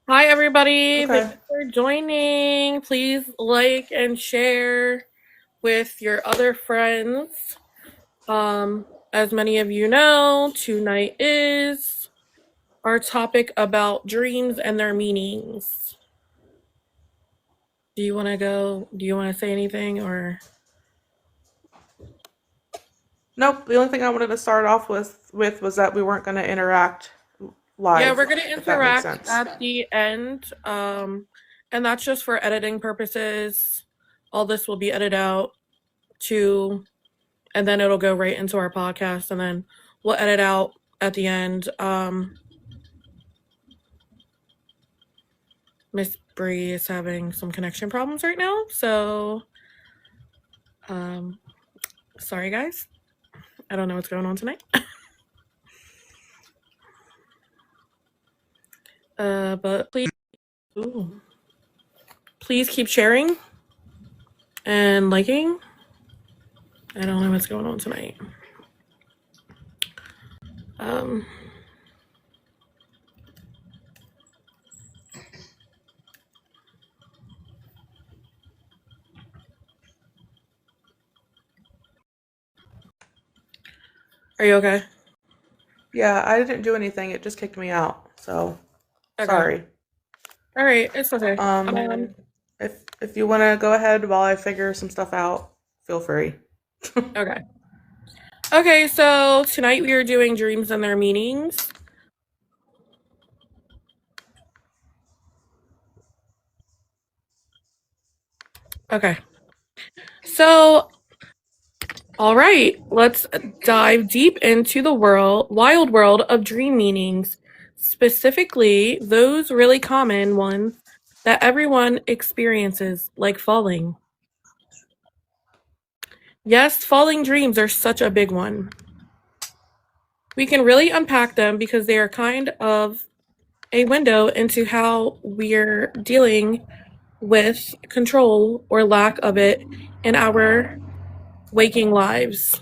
Hi, everybody. Okay. Thank you for joining. Please like and share with your other friends. As many of you know, tonight is our topic about dreams and their meanings. Do you want to go? Do you want to say anything or? Nope. The only thing I wanted to start off with was that we weren't going to interact Yeah, live, we're going to if that makes interact sense. at the end. And that's just for editing purposes. All this will be edited out to and then it'll go right into our podcast and then we'll edit out at the end. Miss Bree is having some connection problems right now, so um sorry guys. I don't know what's going on tonight. But please keep sharing and liking. I don't know what's going on tonight. Are you okay? Yeah, I didn't do anything. It just kicked me out. So, Okay. sorry. All right, it's okay. If you want to go ahead while I figure some stuff out, feel free. Okay. Okay, so tonight we are doing dreams and their meanings. Okay. So, all right, let's dive deep into the wild world of dream meanings, specifically those really common ones that everyone experiences, like falling. Yes, falling dreams are such a big one. We can really unpack them because they are kind of a window into how we're dealing with control or lack of it in our waking lives.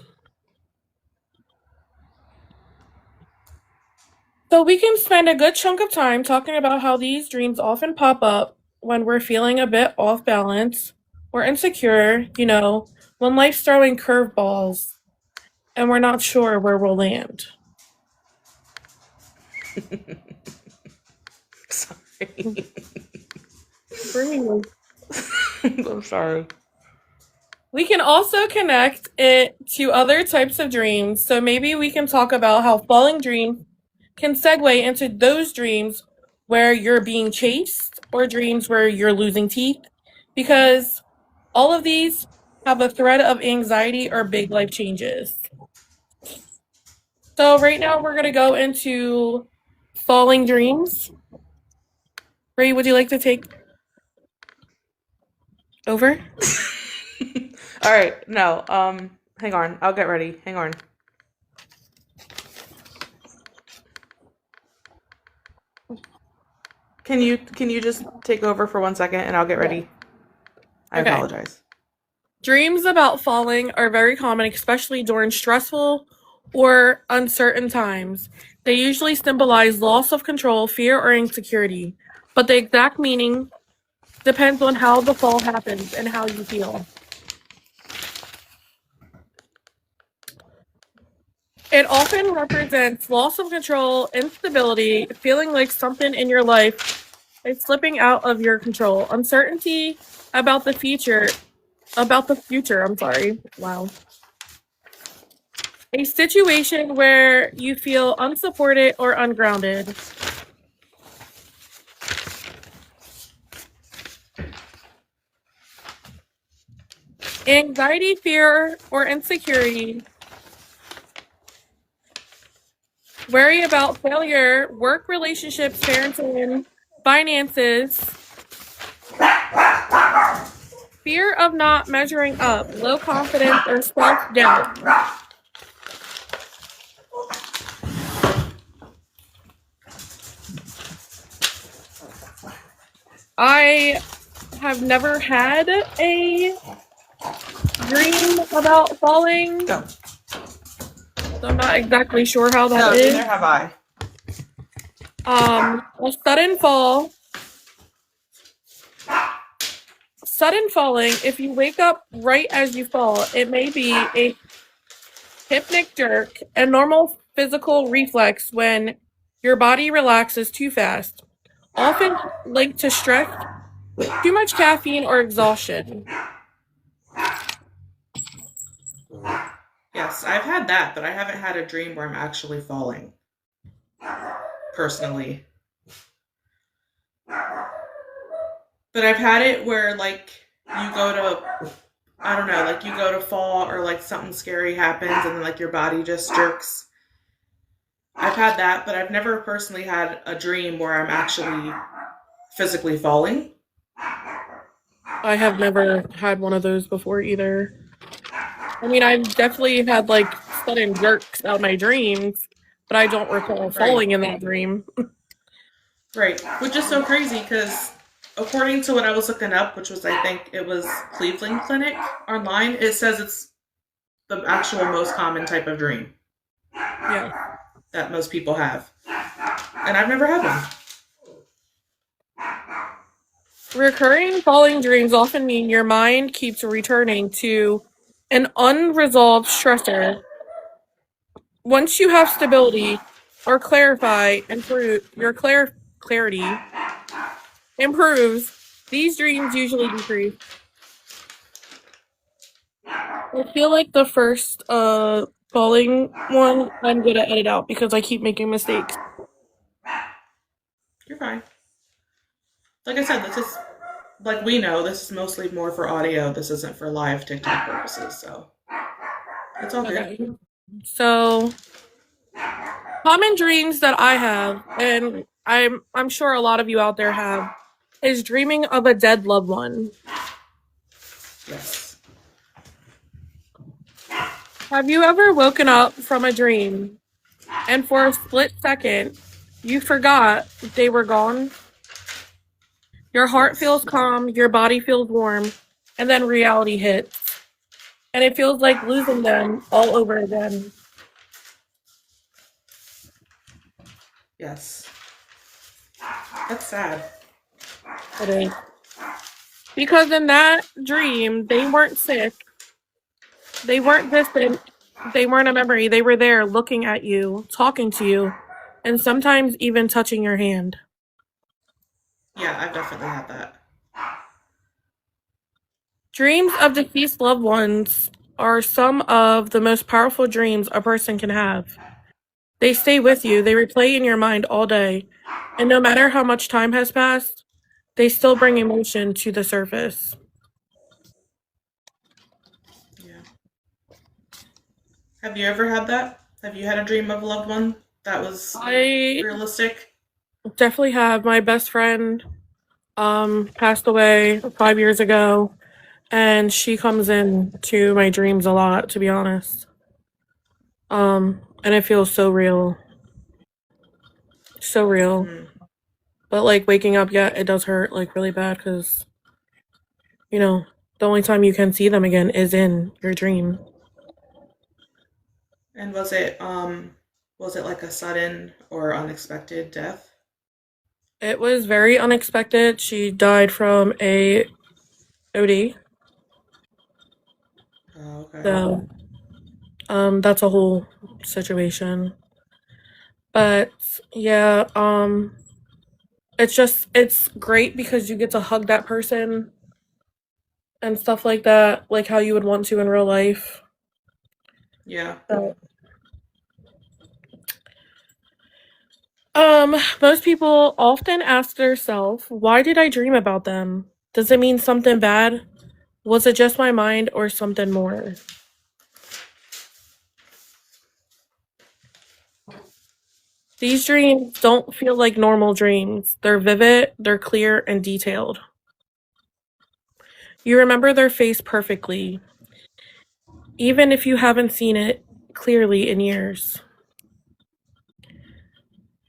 So we can spend a good chunk of time talking about how these dreams often pop up when we're feeling a bit off balance or insecure, when life's throwing curveballs and we're not sure where we'll land. Sorry. Breathe. I'm sorry. We can also connect it to other types of dreams. So maybe we can talk about how falling dreams can segue into those dreams where you're being chased or dreams where you're losing teeth. Because all of these have a thread of anxiety or big life changes. So right now we're going to go into falling dreams. Ray, would you like to take over? All right. No. Hang on. I'll get ready. Hang on. Can you just take over for 1 second and I'll get ready? I Okay. apologize. Dreams about falling are very common, especially during stressful or uncertain times. They usually symbolize loss of control, fear, or insecurity, but the exact meaning depends on how the fall happens and how you feel. It often represents loss of control, instability, feeling like something in your life is slipping out of your control, uncertainty about the future. Wow. A situation where you feel unsupported or ungrounded. Anxiety, fear, or insecurity. Worry about failure, work relationships, parenting, finances. Fear of not measuring up, low confidence, or self-doubt. I have never had a dream about falling. Go. So I'm not exactly sure how that No, is. neither have I. A sudden fall Sudden falling, if you wake up right as you fall, it may be a hypnic jerk, a normal physical reflex when your body relaxes too fast, often linked to stress, too much caffeine, or exhaustion. Yes, I've had that, but I haven't had a dream where I'm actually falling. Personally. But I've had it where, like, you go to, I don't know, like you go to fall or like something scary happens and then like your body just jerks. I've had that, but I've never personally had a dream where I'm actually physically falling. I have never had one of those before either. I mean, I've definitely had like sudden jerks out of my dreams, but I don't recall falling in that dream. Right, which is so crazy because according to what I was looking up, which was I think it was Cleveland Clinic online, it says it's the actual most common type of dream Yeah. that most people have. And I've never had one. Recurring falling dreams often mean your mind keeps returning to an unresolved stressor. Once you have stability or clarify improve your clarity improves, these dreams usually decrease. I feel like the first falling one I'm gonna edit out because I keep making mistakes. You're fine. Like I said, this is, like we know, this is mostly more for audio. This isn't for live TikTok purposes, so it's all good. Okay. So common dreams that I have, and I'm sure a lot of you out there have, is dreaming of a dead loved one. Yes. Have you ever woken up from a dream and for a split second you forgot they were gone? Your heart feels calm, your body feels warm, and then reality hits. And it feels like losing them all over again. Yes. That's sad. It is. Because in that dream, they weren't sick. They weren't distant. They weren't a memory. They were there looking at you, talking to you, and sometimes even touching your hand. Yeah, I've definitely had that. Dreams of deceased loved ones are some of the most powerful dreams a person can have. They stay with you, they replay in your mind all day, and no matter how much time has passed, they still bring emotion to the surface. Yeah. Have you ever had that? Have you had a dream of a loved one that was I realistic? definitely have. My best friend passed away 5 years ago, and she comes in to my dreams a lot, to be honest. And it feels so real. So real. Mm. But like waking up, yeah, it does hurt like really bad because, you know, the only time you can see them again is in your dream. And was it like a sudden or unexpected death? It was very unexpected. She died from a OD. Oh, okay. So, that's a whole situation. But yeah, it's great because you get to hug that person and stuff like that, like how you would want to in real life. Yeah. So, most people often ask themselves, why did I dream about them? Does it mean something bad? Was it just my mind or something more? These dreams don't feel like normal dreams. They're vivid, they're clear, and detailed. You remember their face perfectly, even if you haven't seen it clearly in years.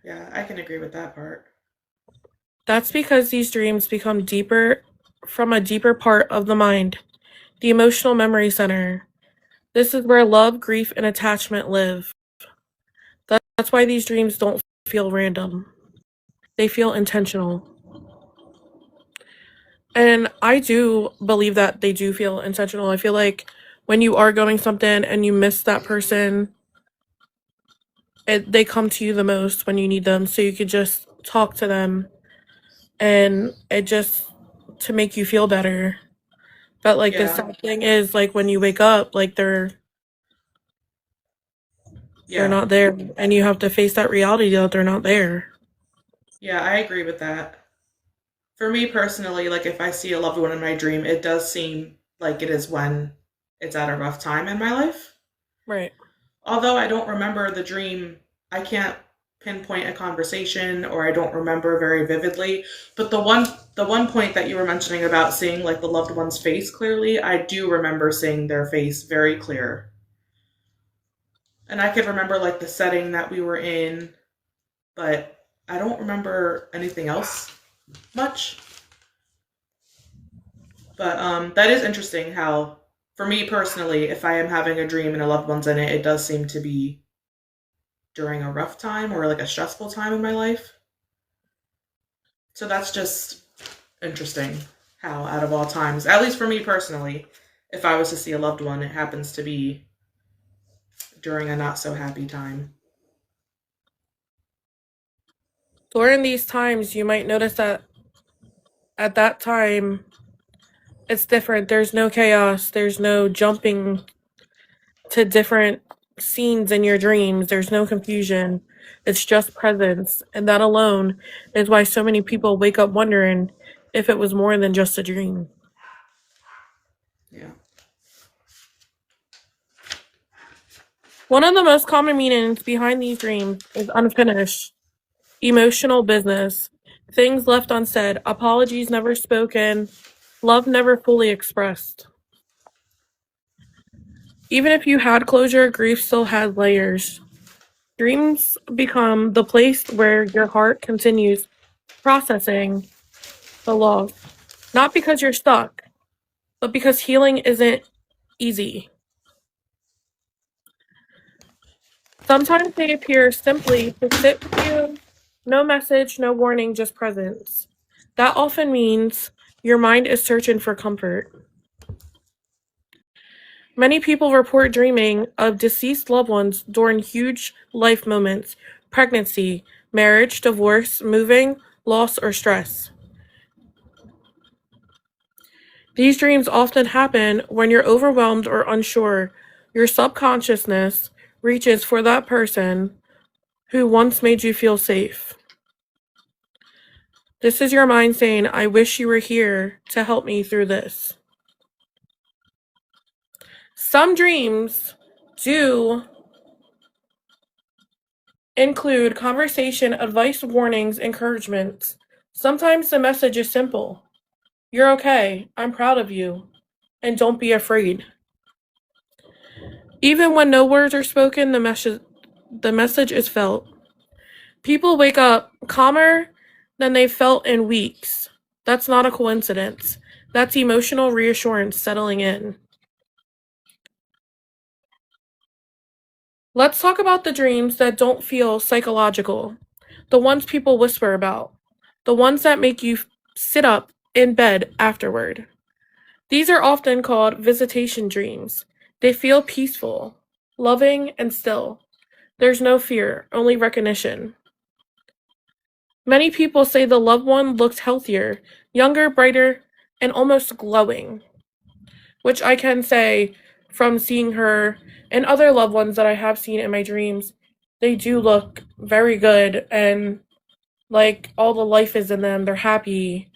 Yeah, I can agree with that part. That's because these dreams become deeper from a deeper part of the mind, the emotional memory center. This is where love, grief, and attachment live. That's why these dreams don't feel random. They feel intentional. And I do believe that they do feel intentional. I feel like when you are going something and you miss that person, they come to you the most when you need them. So you could just talk to them and it just to make you feel better. But like the Yeah. sad thing is like when you wake up, like they're Yeah. not there and you have to face that reality that they're not there. Yeah, I agree with that. For me personally, like if I see a loved one in my dream, it does seem like it is when it's at a rough time in my life. Right. Although I don't remember the dream, I can't pinpoint a conversation or I don't remember very vividly. But the one point that you were mentioning about seeing like the loved one's face clearly, I do remember seeing their face very clear. And I could remember like the setting that we were in, but I don't remember anything else much. But that is interesting how, for me personally, if I am having a dream and a loved one's in it, it does seem to be during a rough time or like a stressful time in my life. So that's just interesting how, out of all times, at least for me personally, if I was to see a loved one, it happens to be during a not so happy time. During these times, you might notice that at that time, it's different. There's no chaos. There's no jumping to different scenes in your dreams. There's no confusion. It's just presence. And that alone is why so many people wake up wondering if it was more than just a dream. Yeah. One of the most common meanings behind these dreams is unfinished, emotional business, things left unsaid, apologies never spoken, love never fully expressed. Even if you had closure, grief still had layers. Dreams become the place where your heart continues processing the loss. Not because you're stuck, but because healing isn't easy. Sometimes they appear simply to sit with you, no message, no warning, just presence. That often means your mind is searching for comfort. Many people report dreaming of deceased loved ones during huge life moments: pregnancy, marriage, divorce, moving, loss, or stress. These dreams often happen when you're overwhelmed or unsure. Your subconsciousness reaches for that person who once made you feel safe. This is your mind saying, I wish you were here to help me through this. Some dreams do include conversation, advice, warnings, encouragements. Sometimes the message is simple: you're okay, I'm proud of you, and don't be afraid. Even when no words are spoken, the message is felt. People wake up calmer than they've felt in weeks. That's not a coincidence. That's emotional reassurance settling in. Let's talk about the dreams that don't feel psychological. The ones people whisper about. The ones that make you sit up in bed afterward. These are often called visitation dreams. They feel peaceful, loving, and still. There's no fear, only recognition. Many people say the loved one looked healthier, younger, brighter, and almost glowing, which I can say from seeing her and other loved ones that I have seen in my dreams. They do look very good and like all the life is in them. They're happy.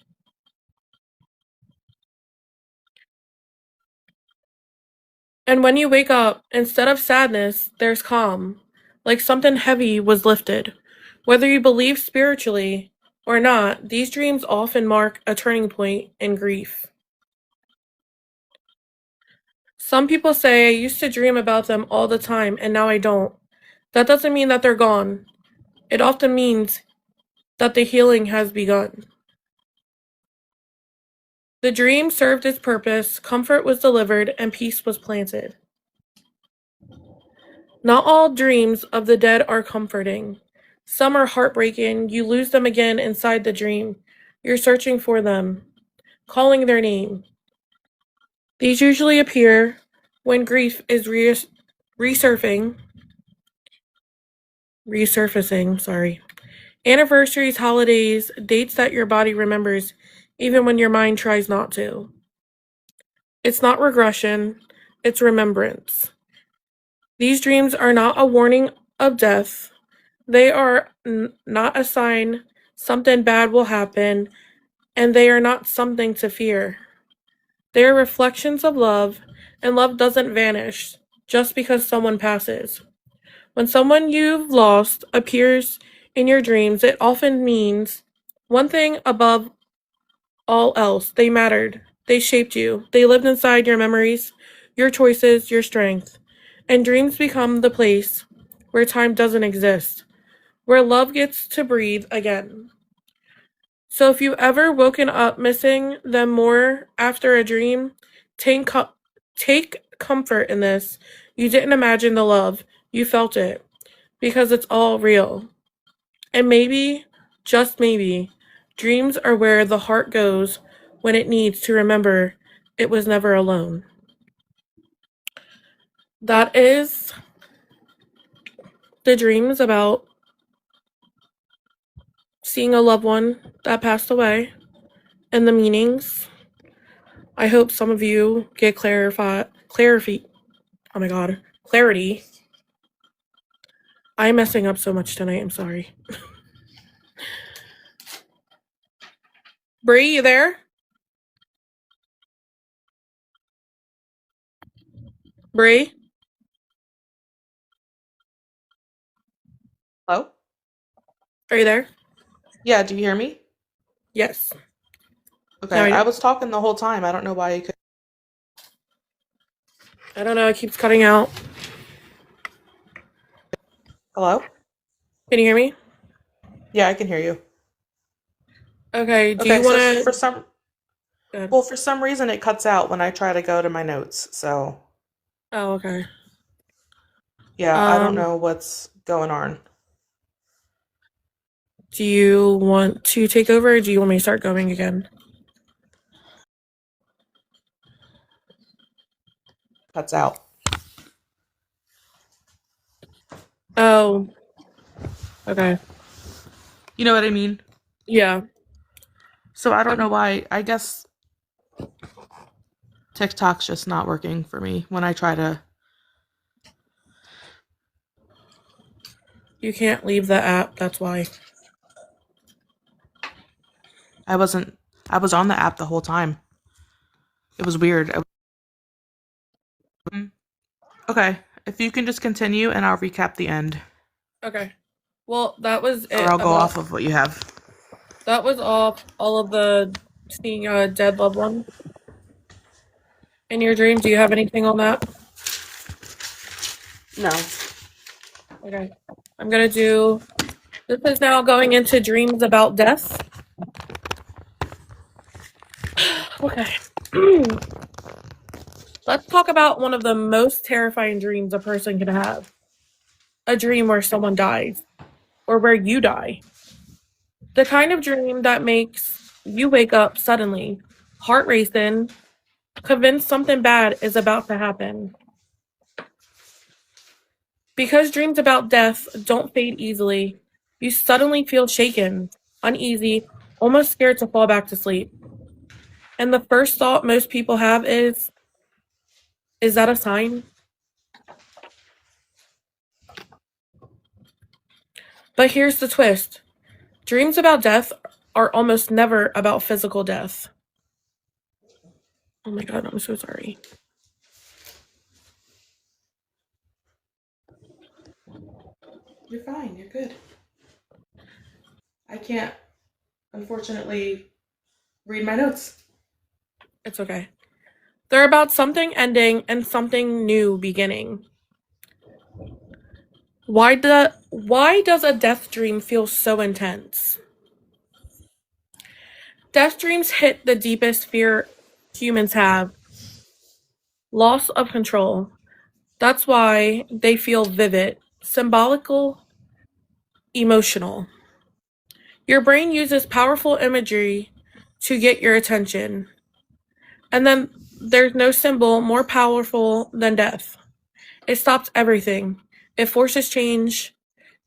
And when you wake up, instead of sadness, there's calm, like something heavy was lifted. Whether you believe spiritually or not, these dreams often mark a turning point in grief. Some people say, I used to dream about them all the time and now I don't. That doesn't mean that they're gone. It often means that the healing has begun. The dream served its purpose, comfort was delivered, and peace was planted. Not all dreams of the dead are comforting. Some are heartbreaking. You lose them again inside the dream. You're searching for them. calling their name. These usually appear when grief is resurfacing, sorry. Anniversaries, holidays, dates that your body remembers even when your mind tries not to. It's not regression, it's remembrance. These dreams are not a warning of death. They are not a sign something bad will happen, and they are not something to fear. They are reflections of love, and love doesn't vanish just because someone passes. When someone you've lost appears in your dreams, it often means one thing above all else: they mattered. They shaped you. They lived inside your memories, your choices, your strength. And dreams become the place where time doesn't exist, where love gets to breathe again. So if you've ever woken up missing them more after a dream, take comfort in this. You didn't imagine the love, you felt it, because it's all real. And maybe, just maybe, dreams are where the heart goes when it needs to remember it was never alone. That is the dreams about seeing a loved one that passed away and the meanings. I hope some of you get clarity. I'm messing up so much tonight, I'm sorry. Bree, you there? Bree? Hello? Are you there? Yeah, do you hear me? Yes. Okay, No, I was talking the whole time. I don't know why you could. I don't know, it keeps cutting out. Hello? Can you hear me? Yeah, I can hear you. Okay, do Okay, you so want for to... some well, for some reason it cuts out when I try to go to my notes. So, Oh, okay. yeah, I don't Um, know what's going on. do you want to take over, or do you want me to start going again? Cuts out. Oh, okay. You know what I mean? Yeah. So I don't know Um, why. I guess TikTok's just not working for me when I try to. you can't leave the app, that's why. I wasn't. I was on the app the whole time. It was weird. Okay, if you can just continue and I'll recap the end. Okay. Well, that was Or it I'll go about... off of what you have. That was all of the seeing a dead loved one in your dream. Do you have anything on that? No. Okay. I'm gonna do... This is now going into dreams about death. Okay. Let's talk about one of the most terrifying dreams a person can have. A dream where someone dies, or where you die. The kind of dream that makes you wake up suddenly, heart racing, convinced something bad is about to happen. Because dreams about death don't fade easily, you suddenly feel shaken, uneasy, almost scared to fall back to sleep. And the first thought most people have is that a sign? But here's the twist. Dreams about death are almost never about physical death. Oh my god, I'm so sorry. You're fine. You're good. I can't, unfortunately, read my notes. It's okay. They're about something ending and something new beginning. Why does a death dream feel so intense? Death dreams hit the deepest fear humans have: loss of control. That's why they feel vivid, symbolical, emotional. Your brain uses powerful imagery to get your attention. And then there's no symbol more powerful than death. It stops everything. It forces change.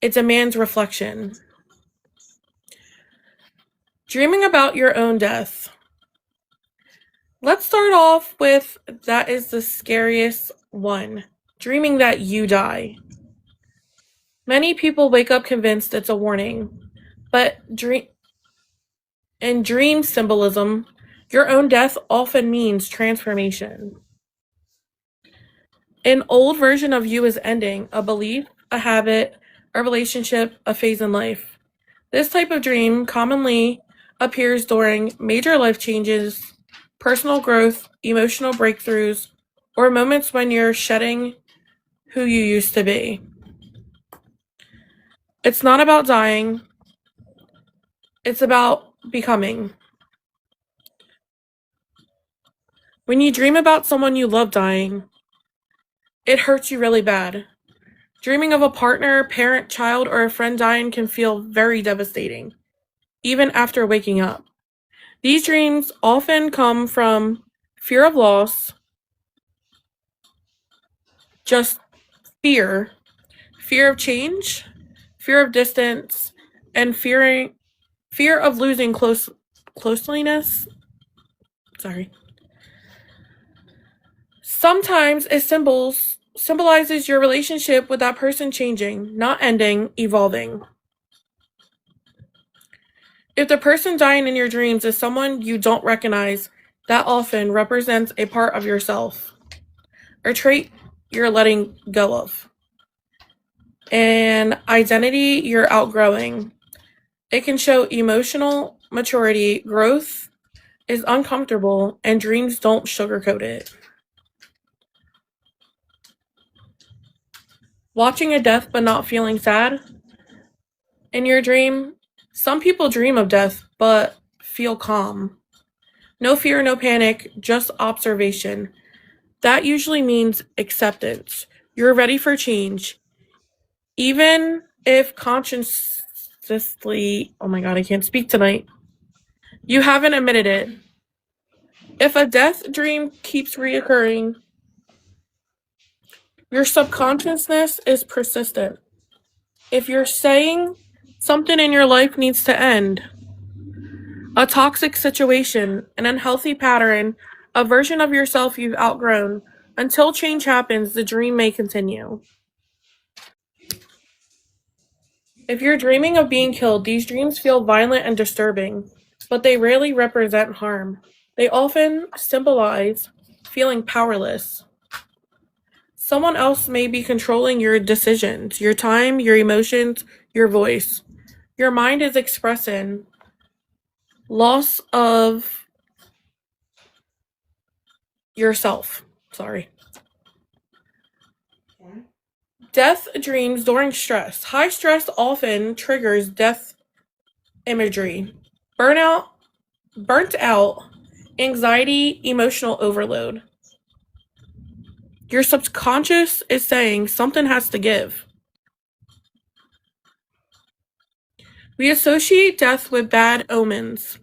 It demands reflection. Dreaming about your own death. Let's start off with that is the scariest one. Dreaming that you die. Many people wake up convinced it's a warning, but in dream symbolism, your own death often means transformation. An old version of you is ending, a belief, a habit, a relationship, a phase in life. This type of dream commonly appears during major life changes, personal growth, emotional breakthroughs, or moments when you're shedding who you used to be. It's not about dying, it's about becoming. When you dream about someone you love dying, it hurts you really bad. Dreaming of a partner, parent, child, or a friend dying can feel very devastating, even after waking up. These dreams often come from fear of loss, just fear of change, fear of distance, and fear of losing closeliness. Sorry. Sometimes it symbolizes your relationship with that person changing, not ending, evolving. If the person dying in your dreams is someone you don't recognize, that often represents a part of yourself, a trait you're letting go of, an identity you're outgrowing. It can show emotional maturity, growth is uncomfortable, and dreams don't sugarcoat it. Watching a death but not feeling sad. In your dream, some people dream of death but feel calm. No fear, no panic, just observation. That usually means acceptance. You're ready for change. Even if consciously, oh my god, I can't speak tonight. You haven't admitted it. If a death dream keeps reoccurring, your subconsciousness is persistent. If you're saying something in your life needs to end, a toxic situation, an unhealthy pattern, a version of yourself you've outgrown, until change happens, the dream may continue. If you're dreaming of being killed, these dreams feel violent and disturbing, but they rarely represent harm. They often symbolize feeling powerless. Someone else may be controlling your decisions, your time, your emotions, your voice. Your mind is expressing loss of yourself. Sorry. Death dreams during stress. High stress often triggers death imagery. Burnt out, anxiety, emotional overload. Your subconscious is saying something has to give. We associate death with bad omens.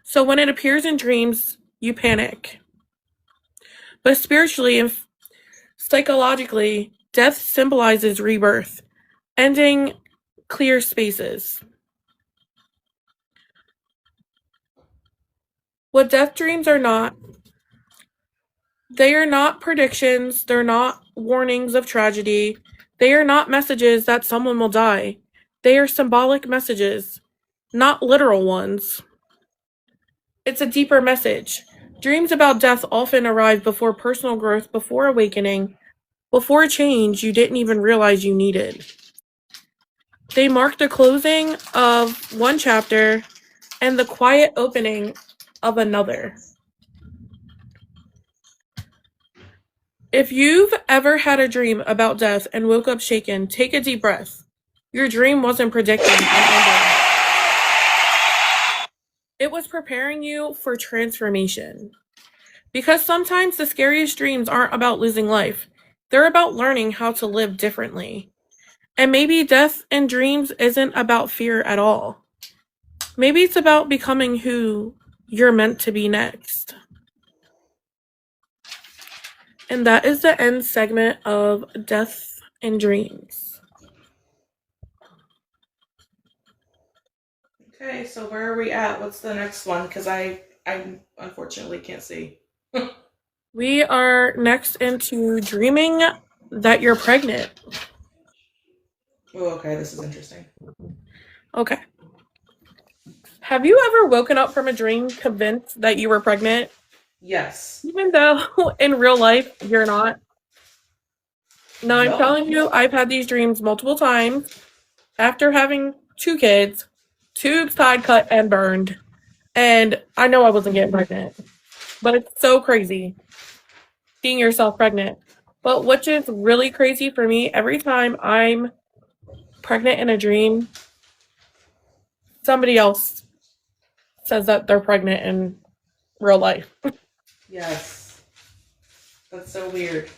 So when it appears in dreams, you panic. But spiritually and psychologically, death symbolizes rebirth, ending clear spaces. What death dreams are not, they are not predictions, they're not warnings of tragedy, they are not messages that someone will die. They are symbolic messages, not literal ones. It's a deeper message. Dreams about death often arrive before personal growth, before awakening, before change you didn't even realize you needed. They mark the closing of one chapter and the quiet opening of another. If you've ever had a dream about death and woke up shaken, take a deep breath. Your dream wasn't predicting an ending. It was preparing you for transformation. Because sometimes the scariest dreams aren't about losing life. They're about learning how to live differently. And maybe death in dreams isn't about fear at all. Maybe it's about becoming who you're meant to be next. And that is the end segment of Death and Dreams. Okay, so where are we at? What's the next one? Because I unfortunately can't see. We are next into dreaming that you're pregnant. Oh, okay, this is interesting. Okay. Have you ever woken up from a dream convinced that you were pregnant, Yes. even though in real life you're not? Now, I'm Yup. telling you, I've had these dreams multiple times after having 2 kids, tubes tied, cut, and burned. And I know I wasn't getting pregnant. But it's so crazy seeing yourself pregnant. But which is really crazy for me, every time I'm pregnant in a dream, somebody else says that they're pregnant in real life. Yes. That's so weird.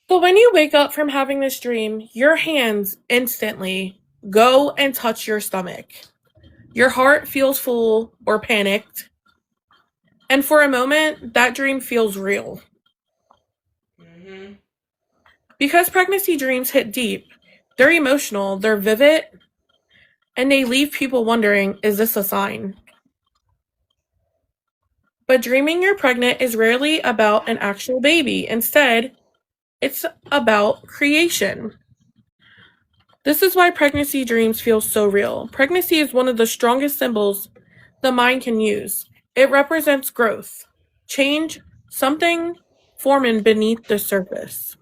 So when you wake up from having this dream, your hands instantly go and touch your stomach. Your heart feels full or panicked. And for a moment, that dream feels real. Mm-hmm. Because pregnancy dreams hit deep, they're emotional, they're vivid, and they leave people wondering, is this a sign? But dreaming you're pregnant is rarely about an actual baby. Instead, it's about creation. This is why pregnancy dreams feel so real. Pregnancy is one of the strongest symbols the mind can use. It represents growth, change, something forming beneath the surface.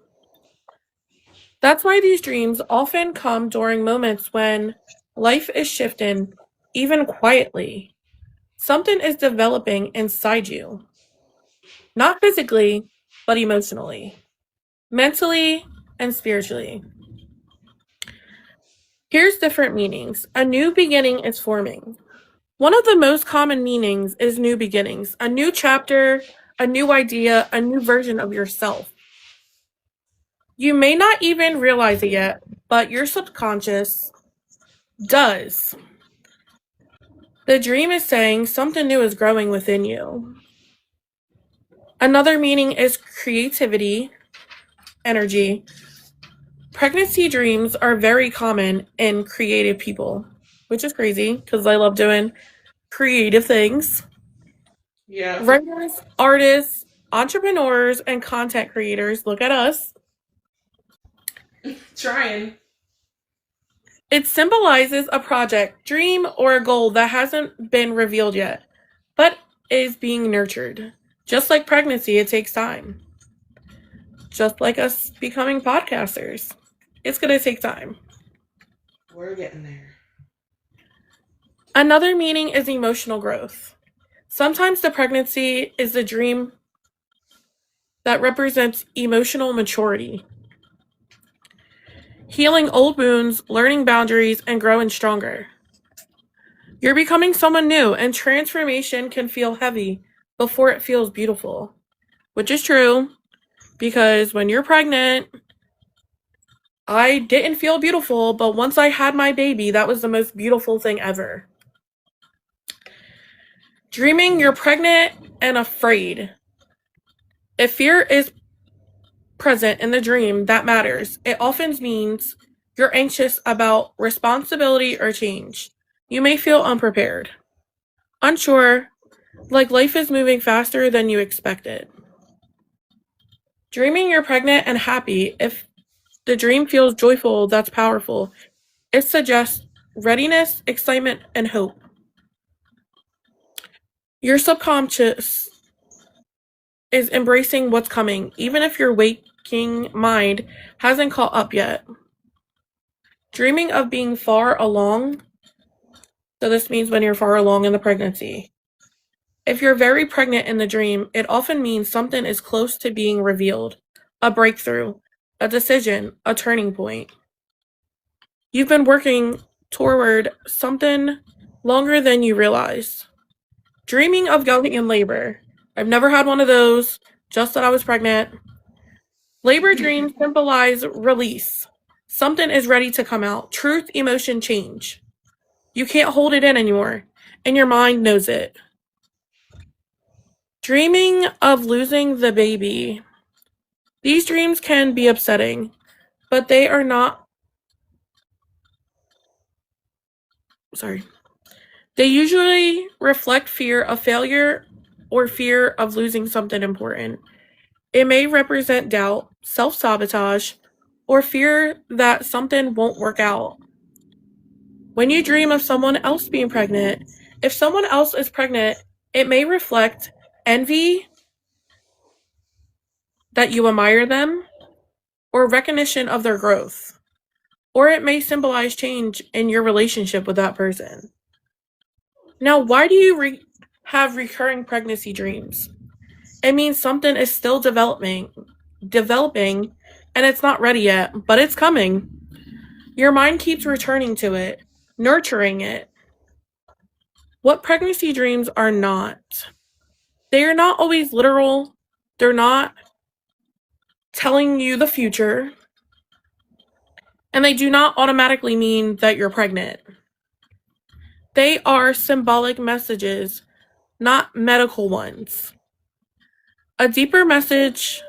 That's why these dreams often come during moments when life is shifting, even quietly. Something is developing inside you. Not physically, but emotionally, mentally, and spiritually. Here's different meanings. A new beginning is forming. One of the most common meanings is new beginnings, a new chapter, a new idea, a new version of yourself. You may not even realize it yet, but your subconscious does. The dream is saying something new is growing within you. Another meaning is creativity, energy. Pregnancy dreams are very common in creative people, which is crazy because I love doing creative things. Yeah. Writers, artists, entrepreneurs, and content creators, look at us. Trying. It symbolizes a project, dream, or a goal that hasn't been revealed yet, but is being nurtured. Just like pregnancy, it takes time. Just like us becoming podcasters. It's going to take time. We're getting there. Another meaning is emotional growth. Sometimes the pregnancy is the dream that represents emotional maturity. Healing old wounds, learning boundaries, and growing stronger. You're becoming someone new, and transformation can feel heavy before it feels beautiful. Which is true, because when you're pregnant, I didn't feel beautiful, but once I had my baby, that was the most beautiful thing ever. Dreaming you're pregnant and afraid. If fear is present in the dream, that matters. It often means you're anxious about responsibility or change. You may feel unprepared, unsure, like life is moving faster than you expected. Dreaming you're pregnant and happy. If the dream feels joyful, that's powerful. It suggests readiness, excitement, and hope. Your subconscious is embracing what's coming, even if your waking mind hasn't caught up yet. Dreaming of being far along. So this means when you're far along in the pregnancy. If you're very pregnant in the dream, it often means something is close to being revealed. A breakthrough, a decision, a turning point. You've been working toward something longer than you realize. Dreaming of going in labor. I've never had one of those, just that I was pregnant. Labor dreams symbolize release. Something is ready to come out. Truth, emotion, change. You can't hold it in anymore, and your mind knows it. Dreaming of losing the baby. These dreams can be upsetting, but they are not. Sorry. They usually reflect fear of failure or fear of losing something important. It may represent doubt, self sabotage, or fear that something won't work out. When you dream of someone else being pregnant, if someone else is pregnant, it may reflect envy, that you admire them, or recognition of their growth. Or it may symbolize change in your relationship with that person. Now, why do you have recurring pregnancy dreams? It means something is still developing, and it's not ready yet, but it's coming. Your mind keeps returning to it, nurturing it. What pregnancy dreams are not. They are not always literal. They're not telling you the future. And they do not automatically mean that you're pregnant. They are symbolic messages, not medical ones. A deeper message.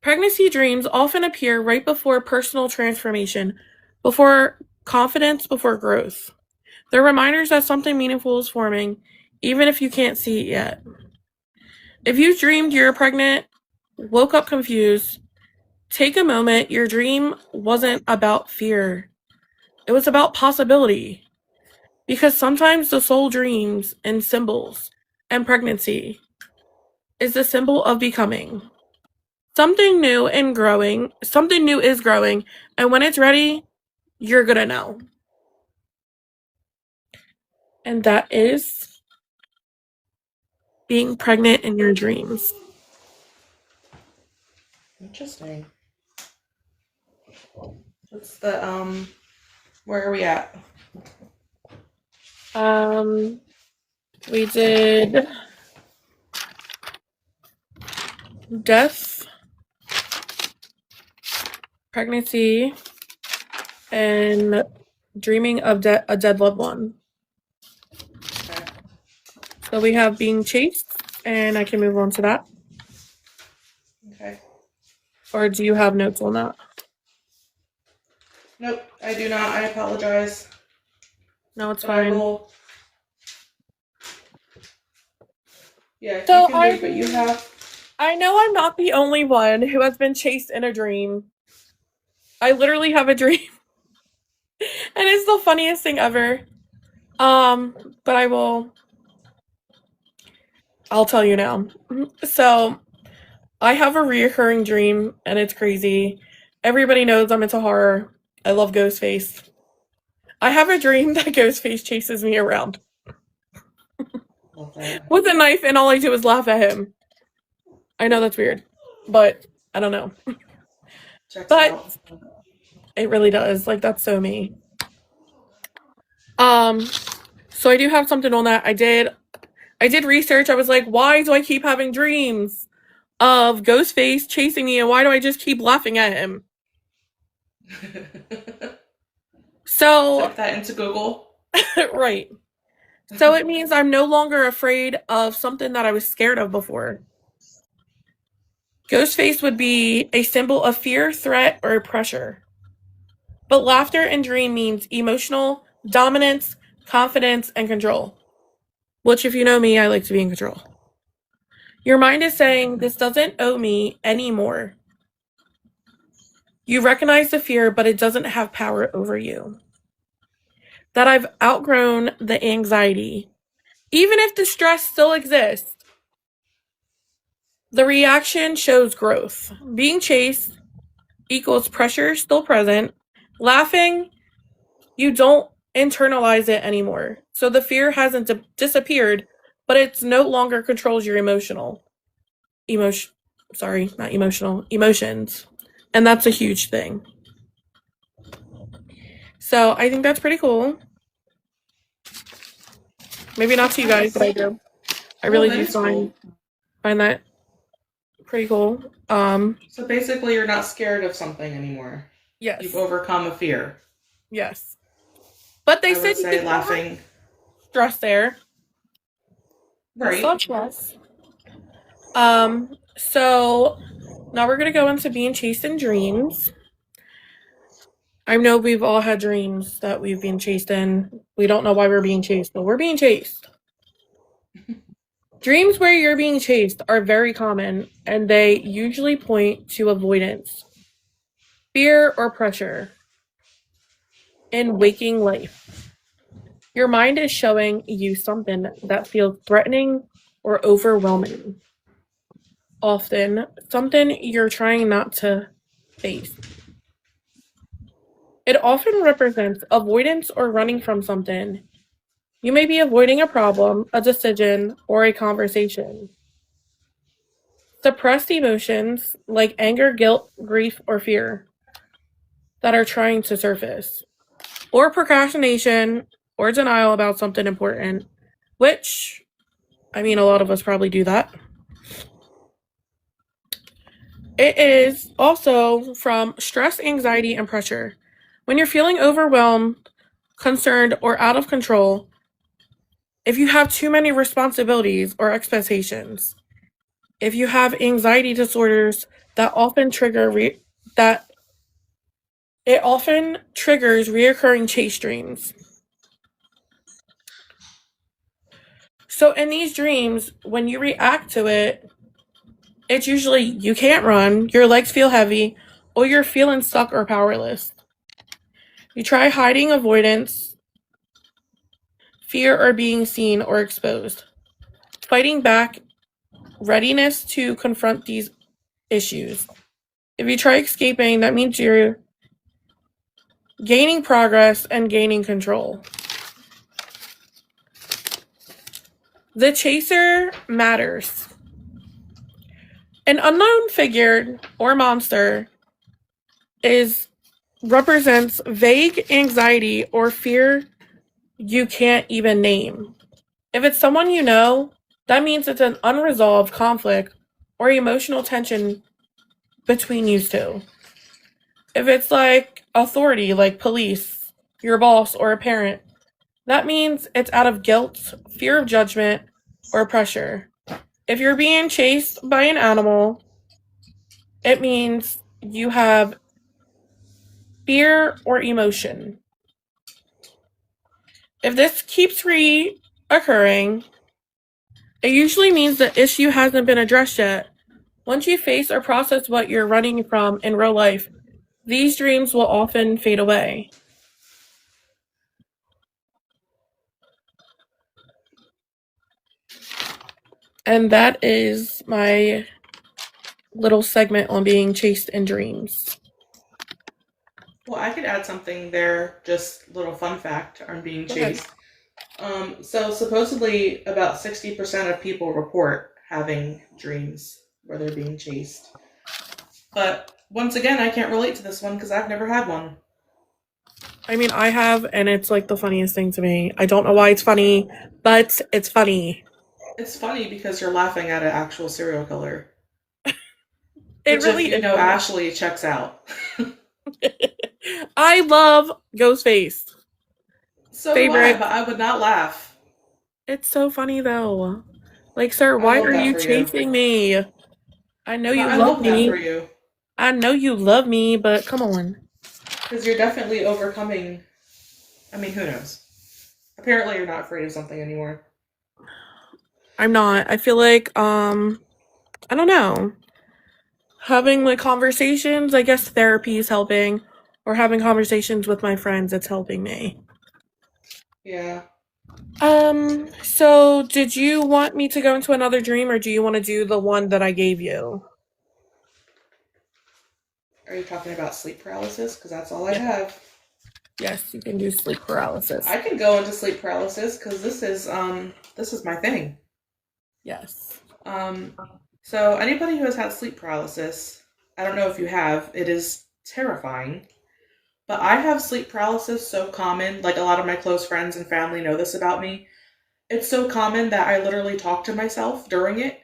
Pregnancy dreams often appear right before personal transformation, before confidence, before growth. They're reminders that something meaningful is forming, even if you can't see it yet. If you dreamed you're pregnant, woke up confused, take a moment. Your dream wasn't about fear. It was about possibility. Because sometimes the soul dreams in symbols, and pregnancy is the symbol of becoming. Something new is growing, and when it's ready, you're gonna know. And that is being pregnant in your dreams. Interesting. What's the where are we at? We did death, pregnancy, and dreaming of a dead loved one. Okay. So we have being chased, and I can move on to that. Okay. Or do you have notes on that? Nope, I do not. I apologize. No, it's But I fine. will. Yeah, So you can do what you have. I know I'm not the only one who has been chased in a dream. I literally have a dream. And it's the funniest thing ever. But I'll tell you now. So I have a reoccurring dream, and it's crazy. Everybody knows I'm into horror. I love Ghostface. I have a dream that Ghostface chases me around with a knife, and all I do is laugh at him. I know that's weird, but I don't know. But it really does. Like, that's so me. So I do have something on that. I did research. I was like, why do I keep having dreams of Ghostface chasing me, and why do I just keep laughing at him? So type that into Google. right. So it means I'm no longer afraid of something that I was scared of before. Ghostface would be a symbol of fear, threat, or pressure. But laughter in dream means emotional dominance, confidence, and control. Which, if you know me, I like to be in control. Your mind is saying, this doesn't owe me anymore. You recognize the fear, but it doesn't have power over you. That I've outgrown the anxiety. Even if the stress still exists, the reaction shows growth. Being chased equals pressure still present. Laughing, you don't internalize it anymore. So the fear hasn't disappeared, but it's no longer controls your emotions. And that's a huge thing. So I think that's pretty cool. Maybe not to you guys, but I do. I really do find that pretty cool. So basically, you're not scared of something anymore. Yes. You've overcome a fear. Yes. But they said you could laughing. Stress there. Right. Such less. So now we're gonna go into being chased in dreams. I know we've all had dreams that we've been chased in. We don't know why we're being chased, but we're being chased. Dreams where you're being chased are very common, and they usually point to avoidance, fear, or pressure in waking life. Your mind is showing you something that feels threatening or overwhelming. Often, something you're trying not to face. It often represents avoidance or running from something. You may be avoiding a problem, a decision, or a conversation. Suppressed emotions like anger, guilt, grief, or fear that are trying to surface. Or procrastination or denial about something important, which, I mean, a lot of us probably do that. It is also from stress, anxiety, and pressure. When you're feeling overwhelmed, concerned, or out of control, if you have too many responsibilities or expectations, if you have anxiety disorders that often that it often triggers reoccurring chase dreams. So in these dreams, when you react to it, it's usually you can't run, your legs feel heavy, or you're feeling stuck or powerless. You try hiding avoidance, fear, or being seen or exposed. Fighting back, readiness to confront these issues. If you try escaping, that means you're gaining progress and gaining control. The chaser matters. An unknown figure or monster represents vague anxiety or fear you can't even name. If it's someone you know, that means it's an unresolved conflict or emotional tension between you two. If it's like authority, like police, your boss, or a parent, that means it's out of guilt, fear of judgment, or pressure. If you're being chased by an animal, it means you have fear or emotion. If this keeps reoccurring, it usually means the issue hasn't been addressed yet. Once you face or process what you're running from in real life, these dreams will often fade away. And that is my little segment on being chased in dreams. Well, I could add something there, just little fun fact on being chased. So supposedly about 60% of people report having dreams where they're being chased. But once again, I can't relate to this one because I've never had one. I mean, I have, and it's like the funniest thing to me. I don't know why it's funny, but it's funny. It's funny because you're laughing at an actual serial killer. It Which, really if you is. know, Ashley checks out. I love Ghostface. So do I, Favorite. but I would not laugh. It's so funny though. Like, sir, I why love are that you for you. chasing me? I know you I love love that for me. you I know you love me, but come on. because you're definitely overcoming. I mean, who knows? Apparently, you're not afraid of something anymore. I'm not. I feel like, I don't know. Having like conversations, I guess therapy is helping, or having conversations with my friends, it's helping me. Yeah. So did you want me to go into another dream, or do you want to do the one that I gave you? Are you talking about sleep paralysis? Because that's all I Yeah. have. Yes, you can do sleep paralysis. I can go into sleep paralysis because this is my thing. Yes. So anybody who has had sleep paralysis, I don't know if you have, it is terrifying. But I have sleep paralysis so common, like a lot of my close friends and family know this about me. It's so common that I literally talk to myself during it,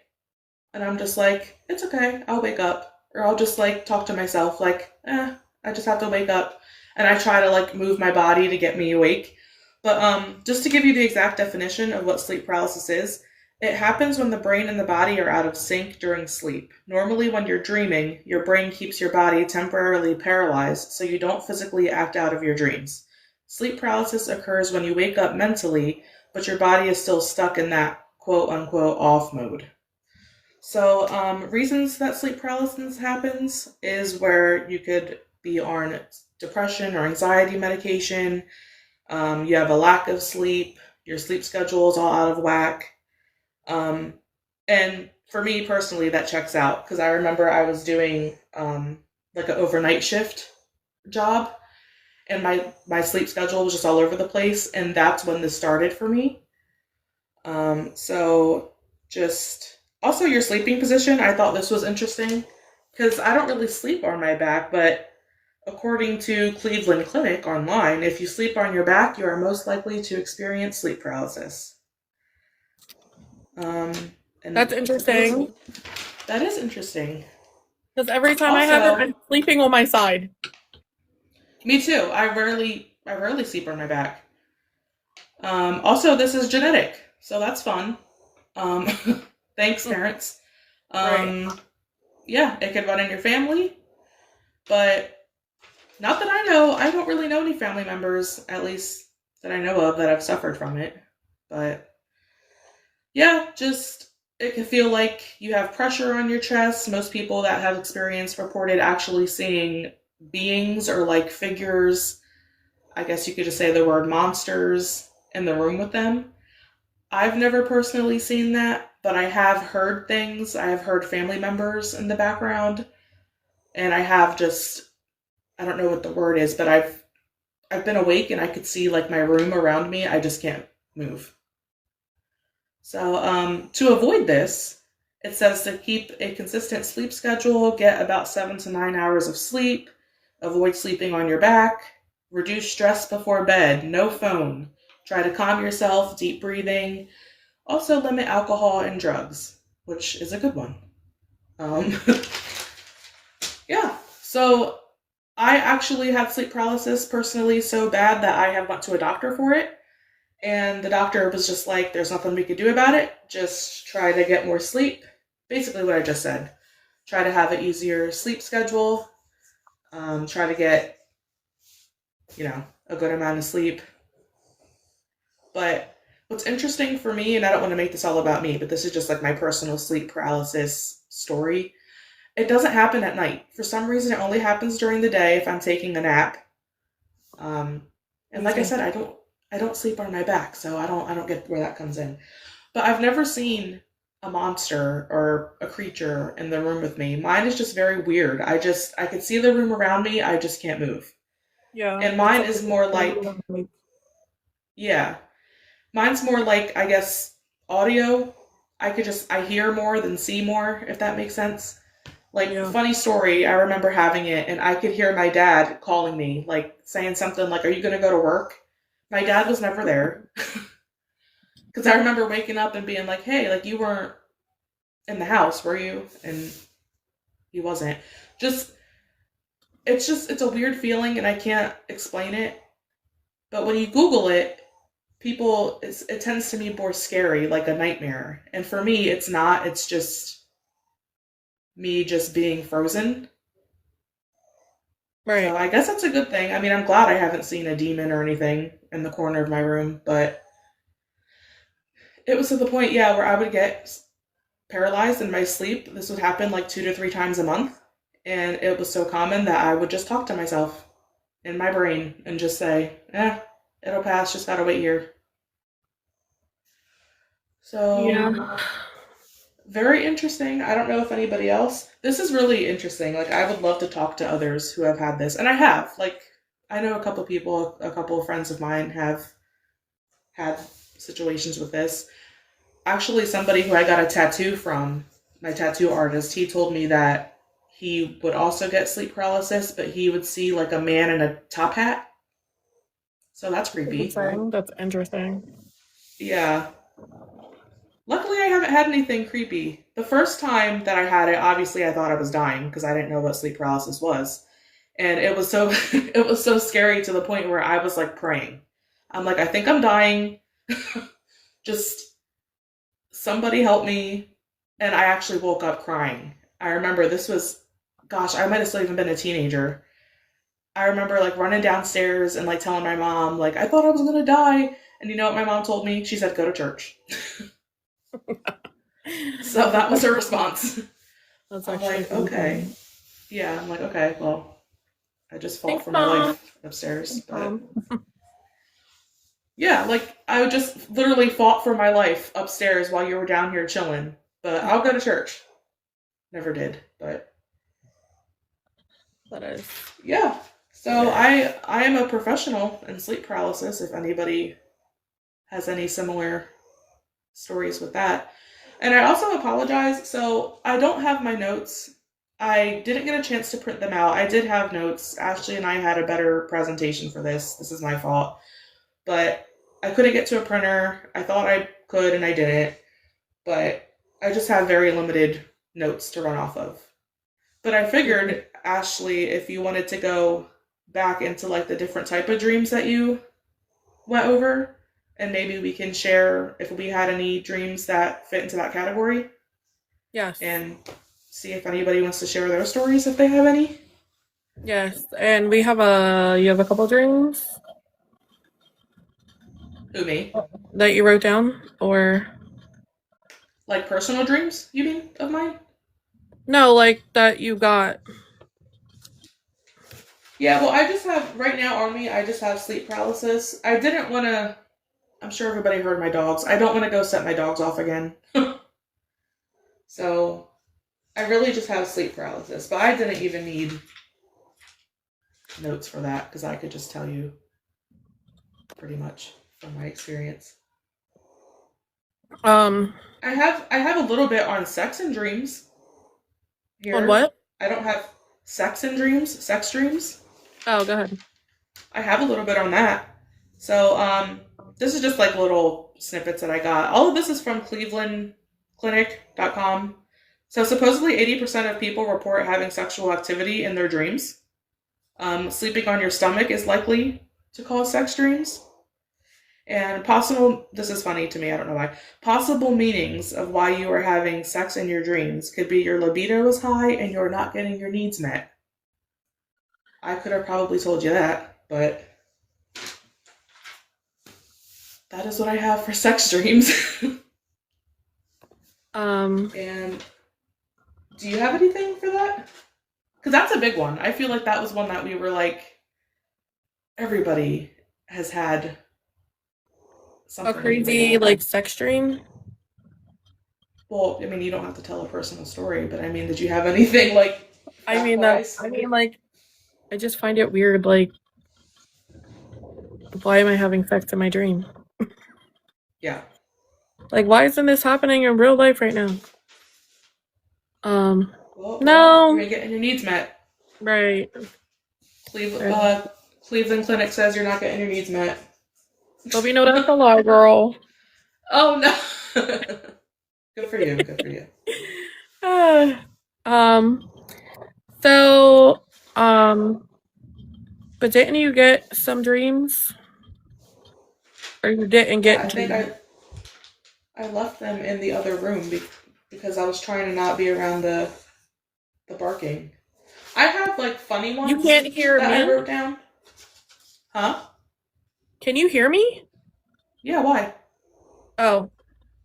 and I'm just like, it's okay, I'll wake up. Or I'll just like talk to myself, like, I just have to wake up. And I try to like move my body to get me awake. But just to give you the exact definition of what sleep paralysis is, It happens when the brain and the body are out of sync during sleep. Normally, when you're dreaming, your brain keeps your body temporarily paralyzed so you don't physically act out of your dreams. Sleep paralysis occurs when you wake up mentally, but your body is still stuck in that quote unquote off mode. So, reasons that sleep paralysis happens is where you could be on depression or anxiety medication, you have a lack of sleep, your sleep schedule is all out of whack. Um, and for me personally, that checks out because I remember I was doing like an overnight shift job, and my sleep schedule was just all over the place, and that's when this started for me. So just also your sleeping position, I thought this was interesting because I don't really sleep on my back, but according to Cleveland Clinic online, if you sleep on your back, you are most likely to experience sleep paralysis. Um, That's and interesting. that is interesting. Because every time I have it, Also, I'm sleeping on my side. me too. I rarely sleep on my back. Also, this is genetic, so that's fun. Um, thanks, parents. Right. Um, yeah, it could run in your family, but not that I know. I don't really know any family members, at least that I know of, that have suffered from it. But yeah, just it can feel like you have pressure on your chest. Most people that have experienced reported actually seeing beings or like figures. I guess you could just say the word monsters in the room with them. I've never personally seen that, but I have heard things. I have heard family members in the background, and I have just I don't know what the word is, but I've been awake and I could see like my room around me. I just can't move. So, to avoid this, it says to keep a consistent sleep schedule, get about 7 to 9 hours of sleep, avoid sleeping on your back, reduce stress before bed, no phone, try to calm yourself, deep breathing, also limit alcohol and drugs, which is a good one. Um, yeah, so I actually had sleep paralysis personally so bad that I have went to a doctor for it. And the doctor was just like, there's nothing we could do about it. Just try to get more sleep. Basically, what I just said. Try to have an easier sleep schedule. Try to get, a good amount of sleep. But what's interesting for me, and I don't want to make this all about me, but this is just like my personal sleep paralysis story. It doesn't happen at night. For some reason, it only happens during the day if I'm taking a nap. Um, and Me like I too. said, I don't sleep on my back, so I don't get where that comes in. But I've never seen a monster or a creature in the room with me. Mine is just very weird. I could see the room around me, I just can't move. Yeah. And It's mine like is more like yeah. Mine's more like I guess audio. I hear more than see more, if that makes sense. Like yeah. funny story, I remember having it and I could hear my dad calling me, like saying something like, "Are you going to go to work?" My dad was never there. Cuz I remember waking up and being like, "Hey, like you weren't in the house, were you?" And he wasn't. Just it's a weird feeling and I can't explain it. But when you Google it, it tends to be more scary, like a nightmare. And for me, it's not. It's just me just being frozen. So Right. I guess that's a good thing. I mean, I'm glad I haven't seen a demon or anything in the corner of my room, but it was to the point, yeah, where I would get paralyzed in my sleep. This would happen like 2 to 3 times a month. And it was so common that I would just talk to myself in my brain and just say, it'll pass, just gotta wait here. So, Yeah. very interesting. I don't know if anybody else. This is really interesting. Like, I would love to talk to others who have had this. And I have. Like, I know a couple people, a couple of friends of mine have had situations with this. Actually, somebody who I got a tattoo from, my tattoo artist, he told me that he would also get sleep paralysis, but he would see like a man in a top hat. So that's creepy. Interesting. That's interesting. Yeah. Luckily, I haven't had anything creepy. The first time that I had it, obviously, I thought I was dying because I didn't know what sleep paralysis was, and it was so it was so scary to the point where I was like praying. I'm like, I think I'm dying. Just somebody helped me, and I actually woke up crying. I remember this was, gosh, I might have still even been a teenager. I remember like running downstairs and like telling my mom, like, I thought I was gonna die. And you know what my mom told me? She said, go to church. So that was her response. That's I'm actually like, really okay. funny. Yeah, I'm like, okay, well, I just fought Thanks, for my Mom. life upstairs. But Um, yeah, like I just literally fought for my life upstairs while you were down here chilling. But I'll go to church. Never did, but that is. yeah. So I am a professional in sleep paralysis. If anybody has any similar stories with that, and I also apologize. So I don't have my notes. I didn't get a chance to print them out. I did have notes. Ashley and I had a better presentation for this. This is my fault, but I couldn't get to a printer. I thought I could, and I didn't. But I just have very limited notes to run off of. But I figured, Ashley, if you wanted to go back into like the different type of dreams that you went over, and maybe we can share if we had any dreams that fit into that category, Yes. and see if anybody wants to share their stories if they have any. Yes. And you have a couple dreams Who, me? that you wrote down, or Like personal dreams, you mean, of mine? no, like that you got. Yeah, well, I just have, right now on me, I just have sleep paralysis. I didn't want to, I'm sure everybody heard my dogs. I don't want to go set my dogs off again. So I really just have sleep paralysis, but I didn't even need notes for that because I could just tell you pretty much from my experience. Um, I have a little bit on sex and dreams here. on what? I don't have sex and dreams, sex dreams. Oh, go ahead. I have a little bit on that. So this is just like little snippets that I got. All of this is from clevelandclinic.com. So supposedly 80% of people report having sexual activity in their dreams. Sleeping on your stomach is likely to cause sex dreams. And possible, this is funny to me, I don't know why. Possible meanings of why you are having sex in your dreams could be your libido is high and you're not getting your needs met. I could have probably told you that, but that is what I have for sex dreams. And do you have anything for that? Because that's a big one. I feel like that was one that we were like, everybody has had something a crazy like sex dream. Well, I mean, you don't have to tell a personal story, but I mean, did you have anything like? I mean fact-wise? like I just find it weird. Like, why am I having sex in my dream? Yeah. Like, why isn't this happening in real life right now? Well, No. you're getting your needs met. Right. Cleveland Clinic says you're not getting your needs met. But we know that's a lie, girl. Oh no. Good for you. Good for you. So, but didn't you get some dreams? Or you didn't Yeah, get I think dreams? I left them in the other room because I was trying to not be around the barking. I have like funny ones. You can't hear that me? I wrote down. Huh? Can you hear me? Yeah. Why? Oh,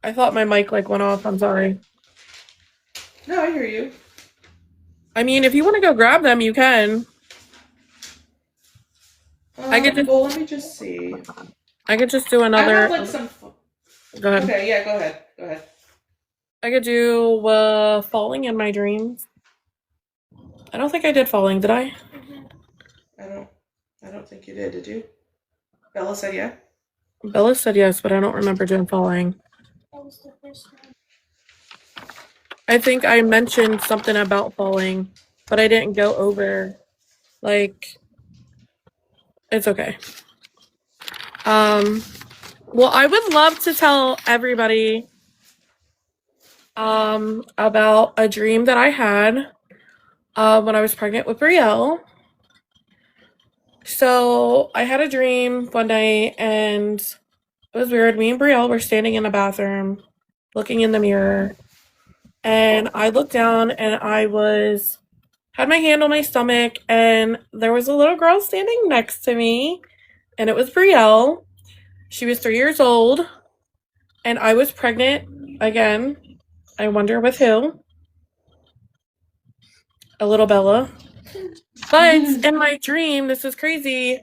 I thought my mic like went off. I'm sorry. No, I hear you. I mean, if you want to go grab them, you can. I could just, Well, let me just see. I could just do I another. have like some. Go ahead. Okay, yeah, go ahead. Go ahead. I could do falling in my dreams. I don't think I did falling, did I? I don't think you did. Did you? Bella said yeah. Bella said yes, but I don't remember doing falling. That was the first time. I think I mentioned something about falling, but I didn't go over. Like, it's okay. Well, I would love to tell everybody about a dream that I had when I was pregnant with Brielle. So I had a dream one night and it was weird. Me and Brielle were standing in a bathroom looking in the mirror, and I looked down and had my hand on my stomach, and there was a little girl standing next to me, and it was Brielle. She was 3 years old, and I was pregnant again. I wonder with who? A little Bella. But in my dream, this is crazy,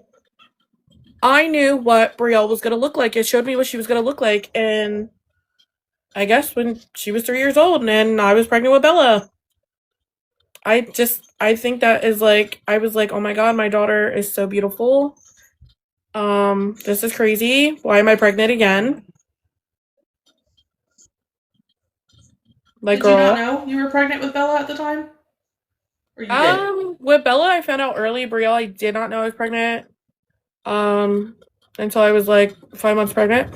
I knew what Brielle was going to look like. It showed me what she was going to look like, and I guess when she was 3 years old and I was pregnant with Bella. I think that is like, I was like, oh my god, my daughter is so beautiful. This is crazy. Why am I pregnant again? Like, Did you not girl, know you were pregnant with Bella at the time? Or you did? with Bella, I found out early. Brielle, I did not know I was pregnant. Until I was like 5 months pregnant.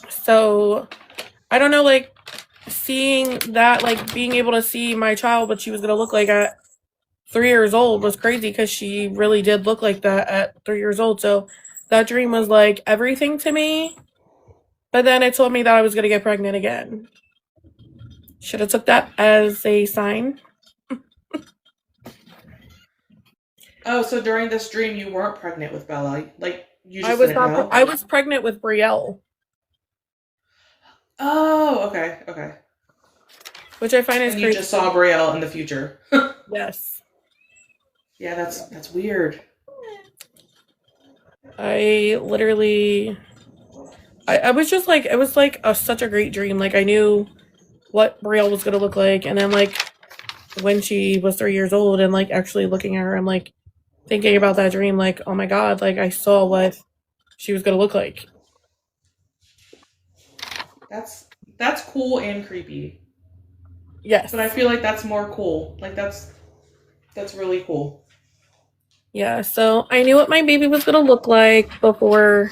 So, I don't know, like, seeing that, like, being able to see my child, what she was gonna look like at 3 years old was crazy because she really did look like that at 3 years old. So that dream was like everything to me. But then it told me that I was gonna get pregnant again. Should have took that as a sign. Oh, so during this dream you weren't pregnant with Bella? Like you I just was didn't not. know? I was pregnant with Brielle, Oh, okay, okay. which I find is And you crazy. just saw Brielle in the future. Yes, Yeah, that's weird. I literally. I was just like, it was like such a great dream. Like, I knew what Brielle was gonna look like, and then like when she was 3 years old, and like actually looking at her, I'm like thinking about that dream. Like, oh my god, like I saw what she was gonna look like. That's cool and creepy. Yes. But I feel like that's more cool. Like that's really cool. Yeah, so I knew what my baby was gonna look like before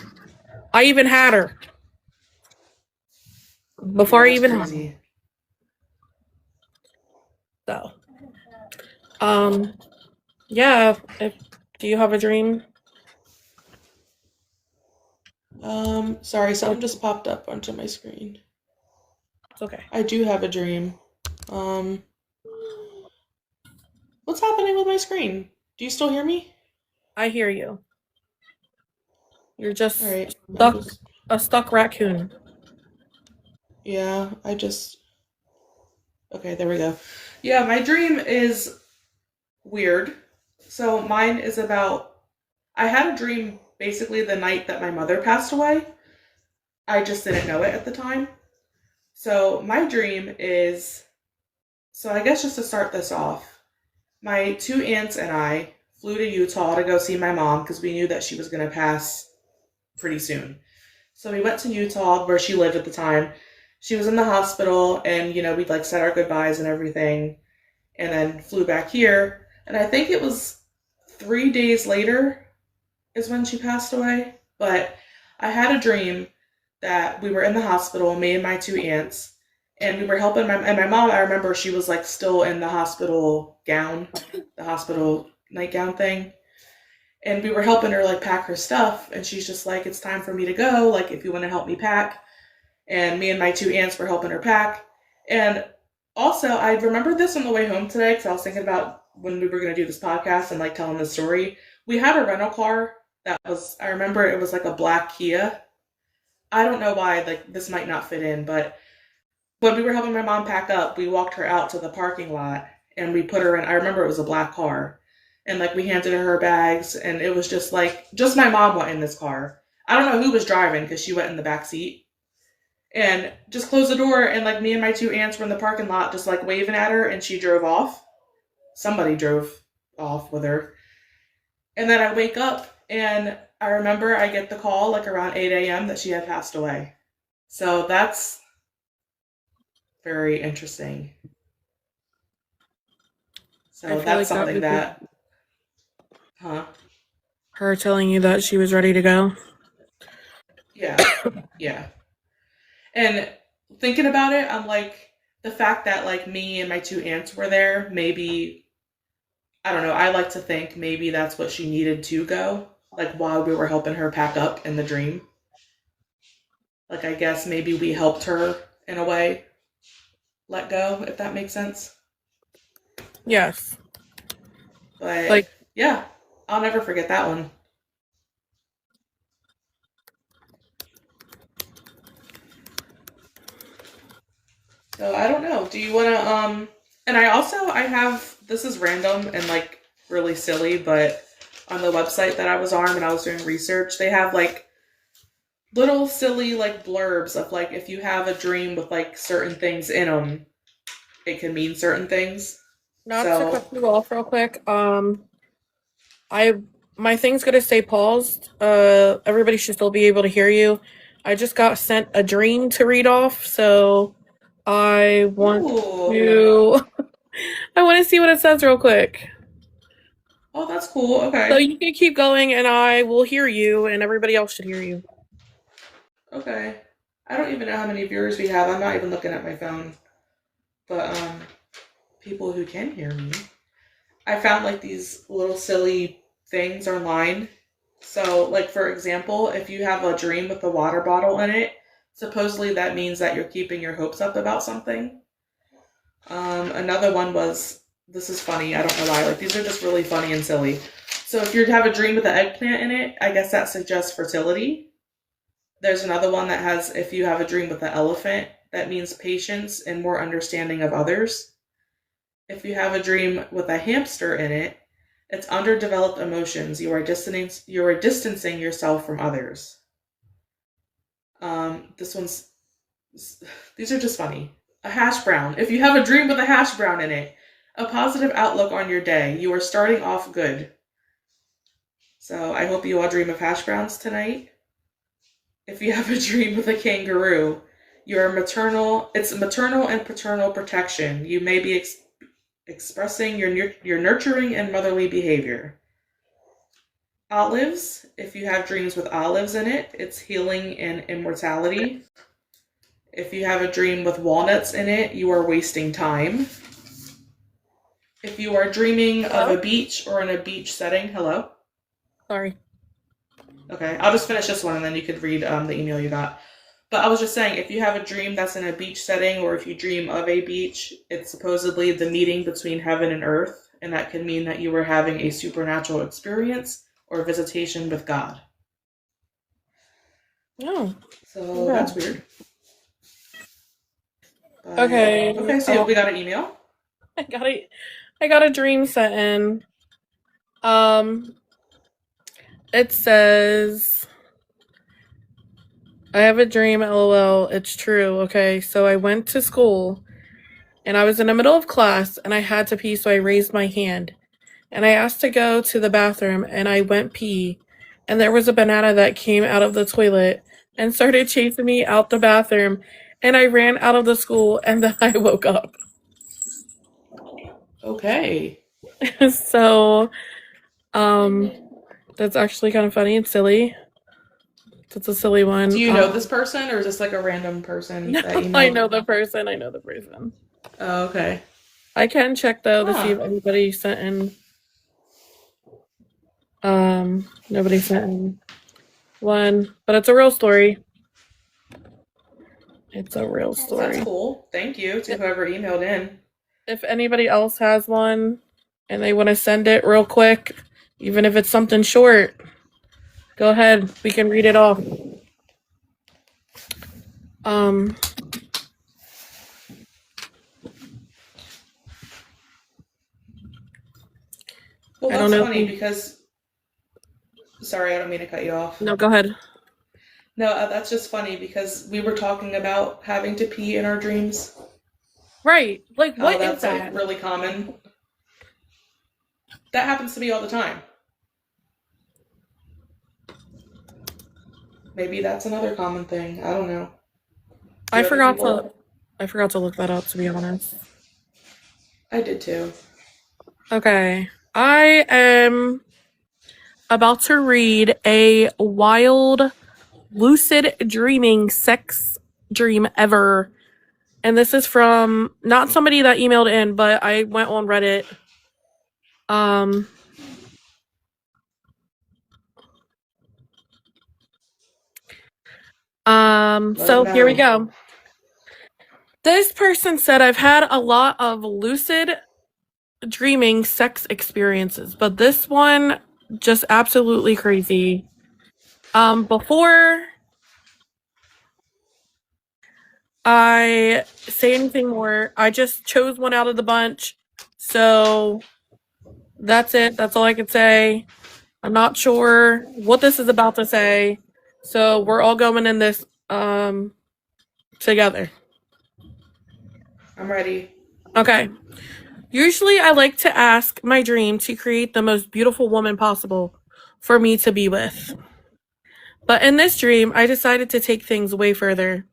I even had her. Before I Yeah, even that's had her. crazy. So, yeah. Do you have a dream? Sorry, something just popped up onto my screen. It's okay. I do have a dream. What's happening with my screen? Do you still hear me? I hear you. You're just All right. a stuck raccoon. Yeah, okay, there we go. Yeah, my dream is weird. So mine is about, I had a dream basically the night that my mother passed away. I just didn't know it at the time. So my dream is, so I guess just to start this off, my two aunts and I flew to Utah to go see my mom because we knew that she was going to pass pretty soon. So we went to Utah where she lived at the time. She was in the hospital, and we'd like said our goodbyes and everything, and then flew back here. And I think it was 3 days later is when she passed away. But I had a dream that we were in the hospital, me and my two aunts, and we were helping my mom. I remember she was like still in the hospital gown, the hospital nightgown thing. And we were helping her like pack her stuff, and she's just like, it's time for me to go, like if you want to help me pack. And me and my two aunts were helping her pack. And also, I remembered this on the way home today because I was thinking about when we were going to do this podcast and like telling the story. We had a rental car I remember it was like a black Kia. I don't know why, like this might not fit in, but when we were helping my mom pack up, we walked her out to the parking lot and we put her in, I remember it was a black car. And like we handed her bags, and it was just like, just my mom went in this car. I don't know who was driving because she went in the back seat. And just closed the door, and like me and my two aunts were in the parking lot just like waving at her, and she drove off. Somebody drove off with her. And then I wake up, and I remember I get the call like around 8 a.m. that she had passed away. So that's very interesting. I So feel that's like something would that, be huh? her telling you that she was ready to go. Yeah, yeah. And thinking about it, I'm like, the fact that like me and my two aunts were there, maybe, I don't know, I like to think maybe that's what she needed to go, like while we were helping her pack up in the dream. Like, I guess maybe we helped her in a way let go, if that makes sense. Yes. But Like, yeah, I'll never forget that one. So I don't know. Do you want to and I have, this is random and like really silly, but on the website that I was on when I was doing research, they have like little silly like blurbs of like if you have a dream with like certain things in them, it can mean certain things. not to So, cut you off real quick. I my thing's gonna stay paused. Everybody should still be able to hear you. I just got sent a dream to read off, so I want ooh. to I want to see what it says real quick. Oh, that's cool. So Okay. you can keep going and I will hear you and everybody else should hear you. Okay. I don't even know how many viewers we have. I'm not even looking at my phone. But people who can hear me. I found like these little silly things online. So, like for example, if you have a dream with a water bottle in it, supposedly that means that you're keeping your hopes up about something. Another one was, this is funny. I don't know why. Like these are just really funny and silly. So if you have a dream with an eggplant in it, I guess that suggests fertility. There's another one that has, if you have a dream with an elephant, that means patience and more understanding of others. If you have a dream with a hamster in it, it's underdeveloped emotions. You are distancing yourself from others. This one's, these are just funny. A hash brown. If you have a dream with a hash brown in it, a positive outlook on your day. You are starting off good. So I hope you all dream of hash browns tonight. If you have a dream with a kangaroo, it's maternal and paternal protection. You may be expressing your nurturing and motherly behavior. Olives, if you have dreams with olives in it, it's healing and immortality. If you have a dream with walnuts in it, you are wasting time. If you are dreaming of a beach or in a beach setting, hello? Sorry. Okay, I'll just finish this one and then you could read the email you got. But I was just saying, if you have a dream that's in a beach setting or if you dream of a beach, it's supposedly the meeting between heaven and earth, and that can mean that you were having a supernatural experience or visitation with God. Oh. So Yeah. that's weird. But, Okay. Okay, so we got an email. I got a dream set in. It says, I have a dream, lol, it's true, okay? So I went to school, and I was in the middle of class, and I had to pee, so I raised my hand. And I asked to go to the bathroom, and I went pee, and there was a banana that came out of the toilet and started chasing me out the bathroom, and I ran out of the school, and then I woke up. Okay. So, that's actually kind of funny and silly. That's a silly one. Do you know this person, or is this like a random person No, that emailed? I know the person. Oh, okay. I can check though to see if anybody sent in. Nobody sent in one, but it's a real story. It's a real story. That's cool. Thank you to whoever emailed in. If anybody else has one and they want to send it real quick, even if it's something short, go ahead. We can read it off. Well, I don't that's know. funny because. Sorry, I don't mean to cut you off. No, go ahead. No, that's just funny because we were talking about having to pee in our dreams. Right. Like, what is That's that? like really common. That happens to me all the time. Maybe that's another common thing. I don't know. I forgot to look that up, to be honest. I did too. Okay. I am about to read a wild, lucid dreaming sex dream ever. And this is from not somebody that emailed in, but I went on Reddit. Let 'em Here we know. go. This person said, I've had a lot of lucid dreaming sex experiences, but this one just absolutely crazy. Before I say anything more, I just chose one out of the bunch. So that's it. That's all I can say. I'm not sure what this is about to say. So we're all going in this together. I'm ready. Okay. Usually I like to ask my dream to create the most beautiful woman possible for me to be with. But in this dream, I decided to take things way further.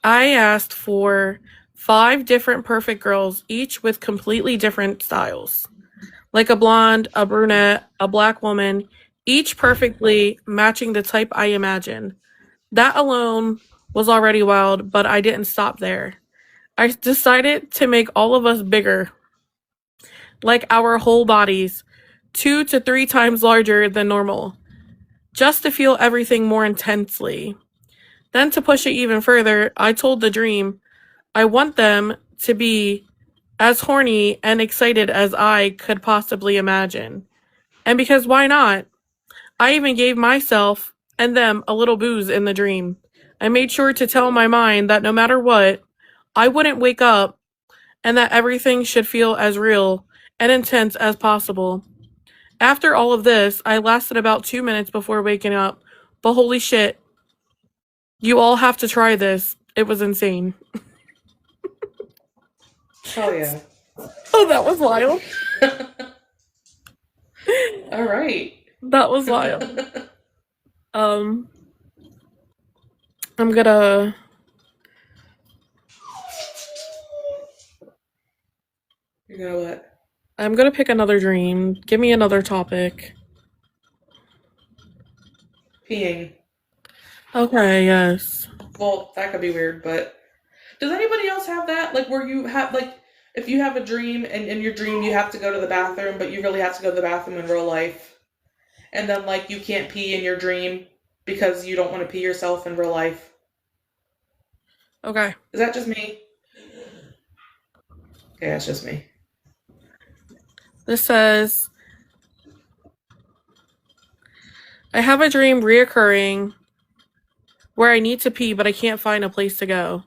I asked for 5 different perfect girls, each with completely different styles. Like a blonde, a brunette, a black woman, each perfectly matching the type I imagined. That alone was already wild, but I didn't stop there. I decided to make all of us bigger, like our whole bodies, 2 to 3 times larger than normal, just to feel everything more intensely. Then, to push it even further, I told the dream I want them to be as horny and excited as I could possibly imagine. And because why not? I even gave myself and them a little booze in the dream. I made sure to tell my mind that no matter what, I wouldn't wake up and that everything should feel as real and intense as possible. After all of this, I lasted about 2 minutes before waking up. But holy shit, you all have to try this. It was insane. Hell yeah. Oh, that was wild. All right. That was wild. I'm gonna. You're gonna what? I'm gonna pick another dream. Give me another topic. Peeing. Okay, yes. Well, that could be weird, but does anybody else have that? Like where you have like if you have a dream and in your dream you have to go to the bathroom, but you really have to go to the bathroom in real life. And then like you can't pee in your dream because you don't want to pee yourself in real life. Okay. Is that just me? Yeah, it's just me. This says, I have a dream reoccurring where I need to pee, but I can't find a place to go.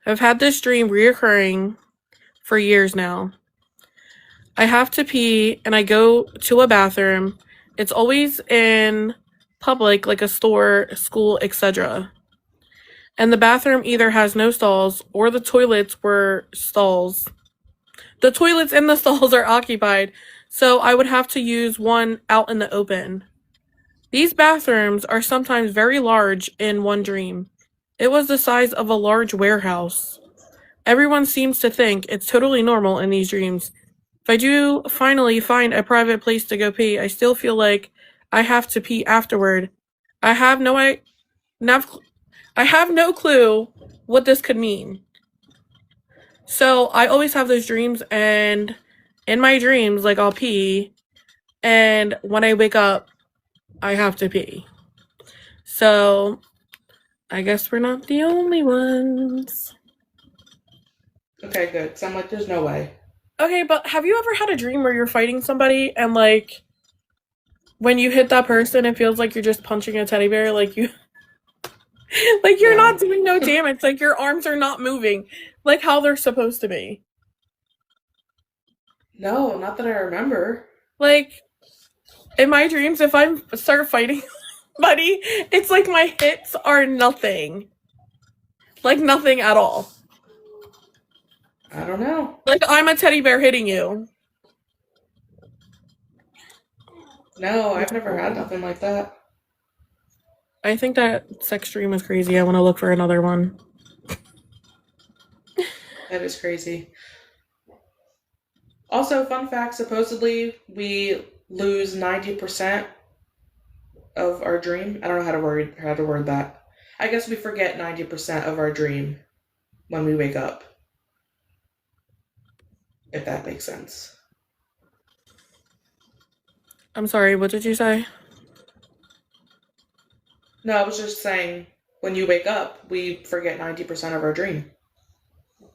I've had this dream reoccurring for years now. I have to pee and I go to a bathroom. It's always in public, like a store, school, etc. And the bathroom either has no stalls or the toilets were stalls. The toilets in the stalls are occupied, so I would have to use one out in the open. These bathrooms are sometimes very large in one dream. It was the size of a large warehouse. Everyone seems to think it's totally normal in these dreams. If I do finally find a private place to go pee, I still feel like I have to pee afterward. I have no clue what this could mean. So I always have those dreams, and in my dreams, like I'll pee, and when I wake up, I have to pee. So I guess we're not the only ones. Okay, good. So I'm like, there's no way. Okay, but have you ever had a dream where you're fighting somebody and like when you hit that person it feels like you're just punching a teddy bear, like you like you're No. not doing no damage, like your arms are not moving like how they're supposed to be. No, not that I remember. Like in my dreams, if I start fighting somebody, it's like my hits are nothing. Like nothing at all. I don't know. Like I'm a teddy bear hitting you. No, I've never had nothing like that. I think that sex dream is crazy. I want to look for another one. That is crazy. Also, fun fact, supposedly we lose 90% of our dream. I don't know how to word that. I guess we forget 90% of our dream when we wake up. If that makes sense. I'm sorry, what did you say? No, I was just saying when you wake up, we forget 90% of our dream.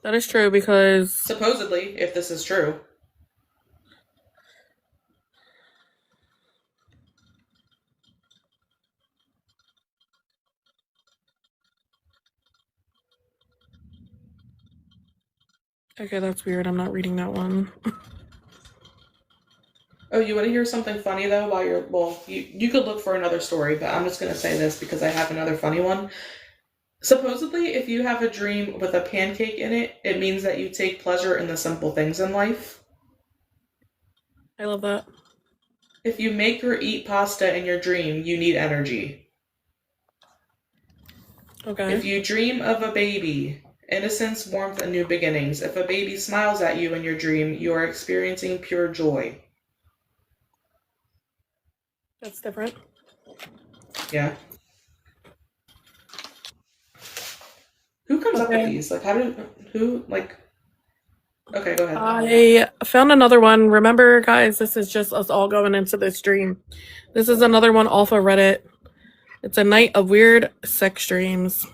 That is true because Supposedly, if this is true. okay, that's weird. I'm not reading that one. Oh, you want to hear something funny though? While you're you could look for another story, but I'm just gonna say this because I have another funny one. Supposedly, if you have a dream with a pancake in it, it means that you take pleasure in the simple things in life. I love that. If you make or eat pasta in your dream, you need energy. Okay. If you dream of a baby, innocence, warmth, and new beginnings. If a baby smiles at you in your dream, you are experiencing pure joy. That's different. Yeah. Who comes up with these? Like, okay, go ahead. I found another one. Remember, guys, this is just us all going into this dream. This is another one off of Reddit. It's a night of weird sex dreams.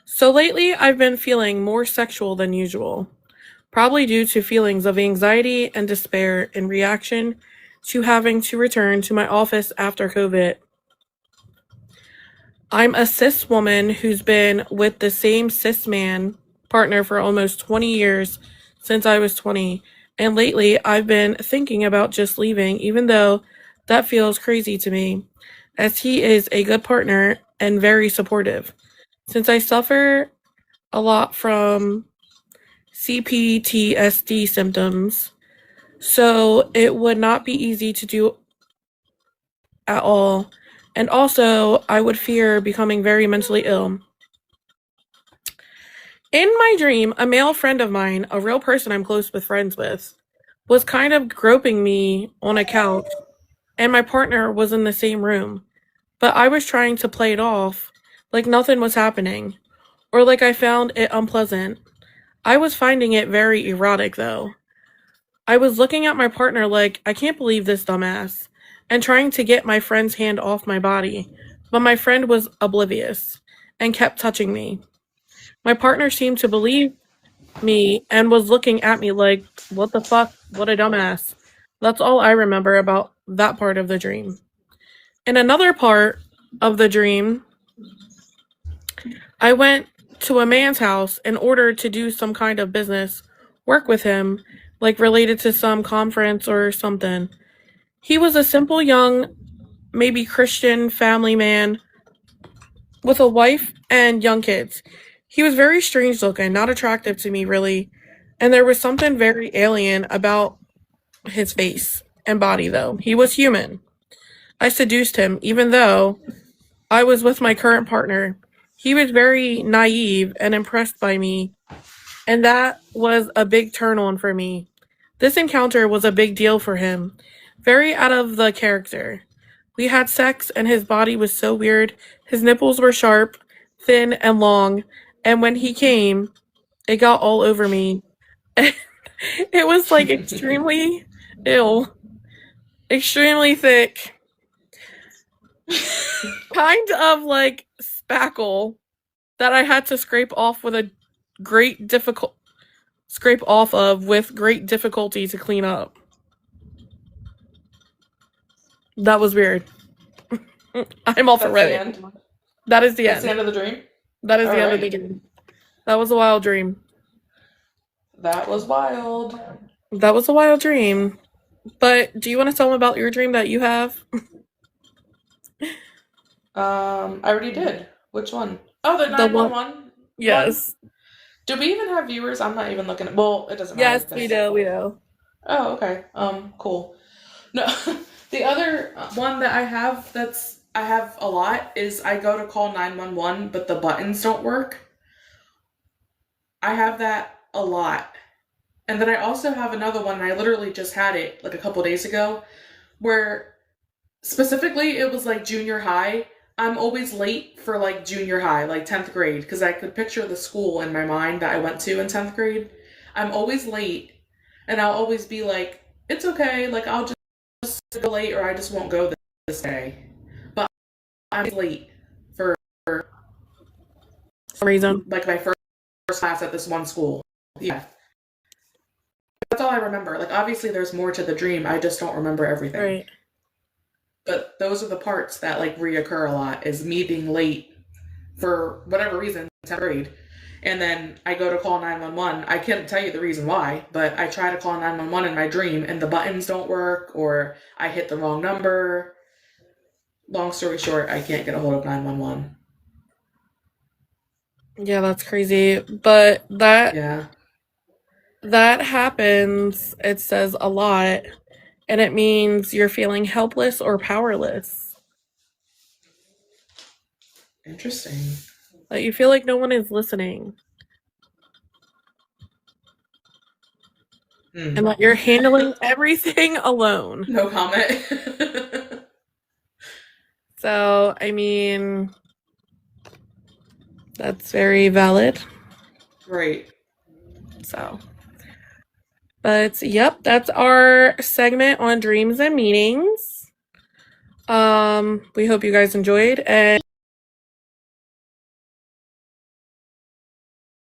So lately, I've been feeling more sexual than usual, probably due to feelings of anxiety and despair in reaction to having to return to my office after COVID. I'm a cis woman who's been with the same cis man partner for almost 20 years since I was 20, and lately I've been thinking about just leaving, even though that feels crazy to me, as he is a good partner and very supportive. Since I suffer a lot from CPTSD symptoms, so it would not be easy to do at all. And also, I would fear becoming very mentally ill. In my dream, a male friend of mine, a real person I'm close with friends with, was kind of groping me on a couch, and my partner was in the same room. But I was trying to play it off like nothing was happening, or like I found it unpleasant. I was finding it very erotic, though. I was looking at my partner like, I can't believe this dumbass, and trying to get my friend's hand off my body, but my friend was oblivious and kept touching me. My partner seemed to believe me and was looking at me like, what the fuck? What a dumbass. That's all I remember about that part of the dream. In another part of the dream, I went to a man's house in order to do some kind of business work with him, like related to some conference or something. He was a simple young, maybe Christian family man with a wife and young kids. He was very strange looking, not attractive to me really, and there was something very alien about his face and body though. He was human. I seduced him even though I was with my current partner. He was very naive and impressed by me, and that was a big turn on for me. This encounter was a big deal for him, very out of the character. We had sex, and his body was so weird. His nipples were sharp, thin, and long, and when he came, it got all over me. It was like extremely ill, extremely thick, kind of like spackle that I had to scrape off with a great difficult scrape off of with great difficulty to clean up. That was weird. I'm off That's already. the end. That is the That's end. the end of the dream. That is the end of Alright. the dream. That was a wild dream. That was wild. That was a wild dream. But do you want to tell them about your dream that you have? I already did. Which one? Oh, the The one- 911. Yes. Do we even have viewers? I'm not even looking at. Well, it doesn't matter. Yes, we do. We do. Oh, okay. Cool. No, the other one that I have I have a lot is I go to call 911, but the buttons don't work. I have that a lot. And then I also have another one, and I literally just had it like a couple days ago, where specifically it was like junior high. I'm always late for like junior high, like 10th grade, because I could picture the school in my mind that I went to in 10th grade. I'm always late, and I'll always be like, it's okay, like I'll just go late or I just won't go this day. But I'm late for reason. like my first class at this one school. Yeah. That's all I remember. Like, obviously, there's more to the dream. I just don't remember everything. Right. But those are the parts that like reoccur a lot. Is me being late for whatever reason, 10th grade, and then I go to call 911. I can't tell you the reason why, but I try to call 911 in my dream, and the buttons don't work, or I hit the wrong number. Long story short, I can't get a hold of 911. Yeah, that's crazy. But Yeah. that happens, it says a lot, and it means you're feeling helpless or powerless. Interesting. Like you feel like no one is listening. And that you're handling everything alone. No comment. So, I mean, that's very valid. Right. So, but yep, that's our segment on dreams and meanings. We hope you guys enjoyed, and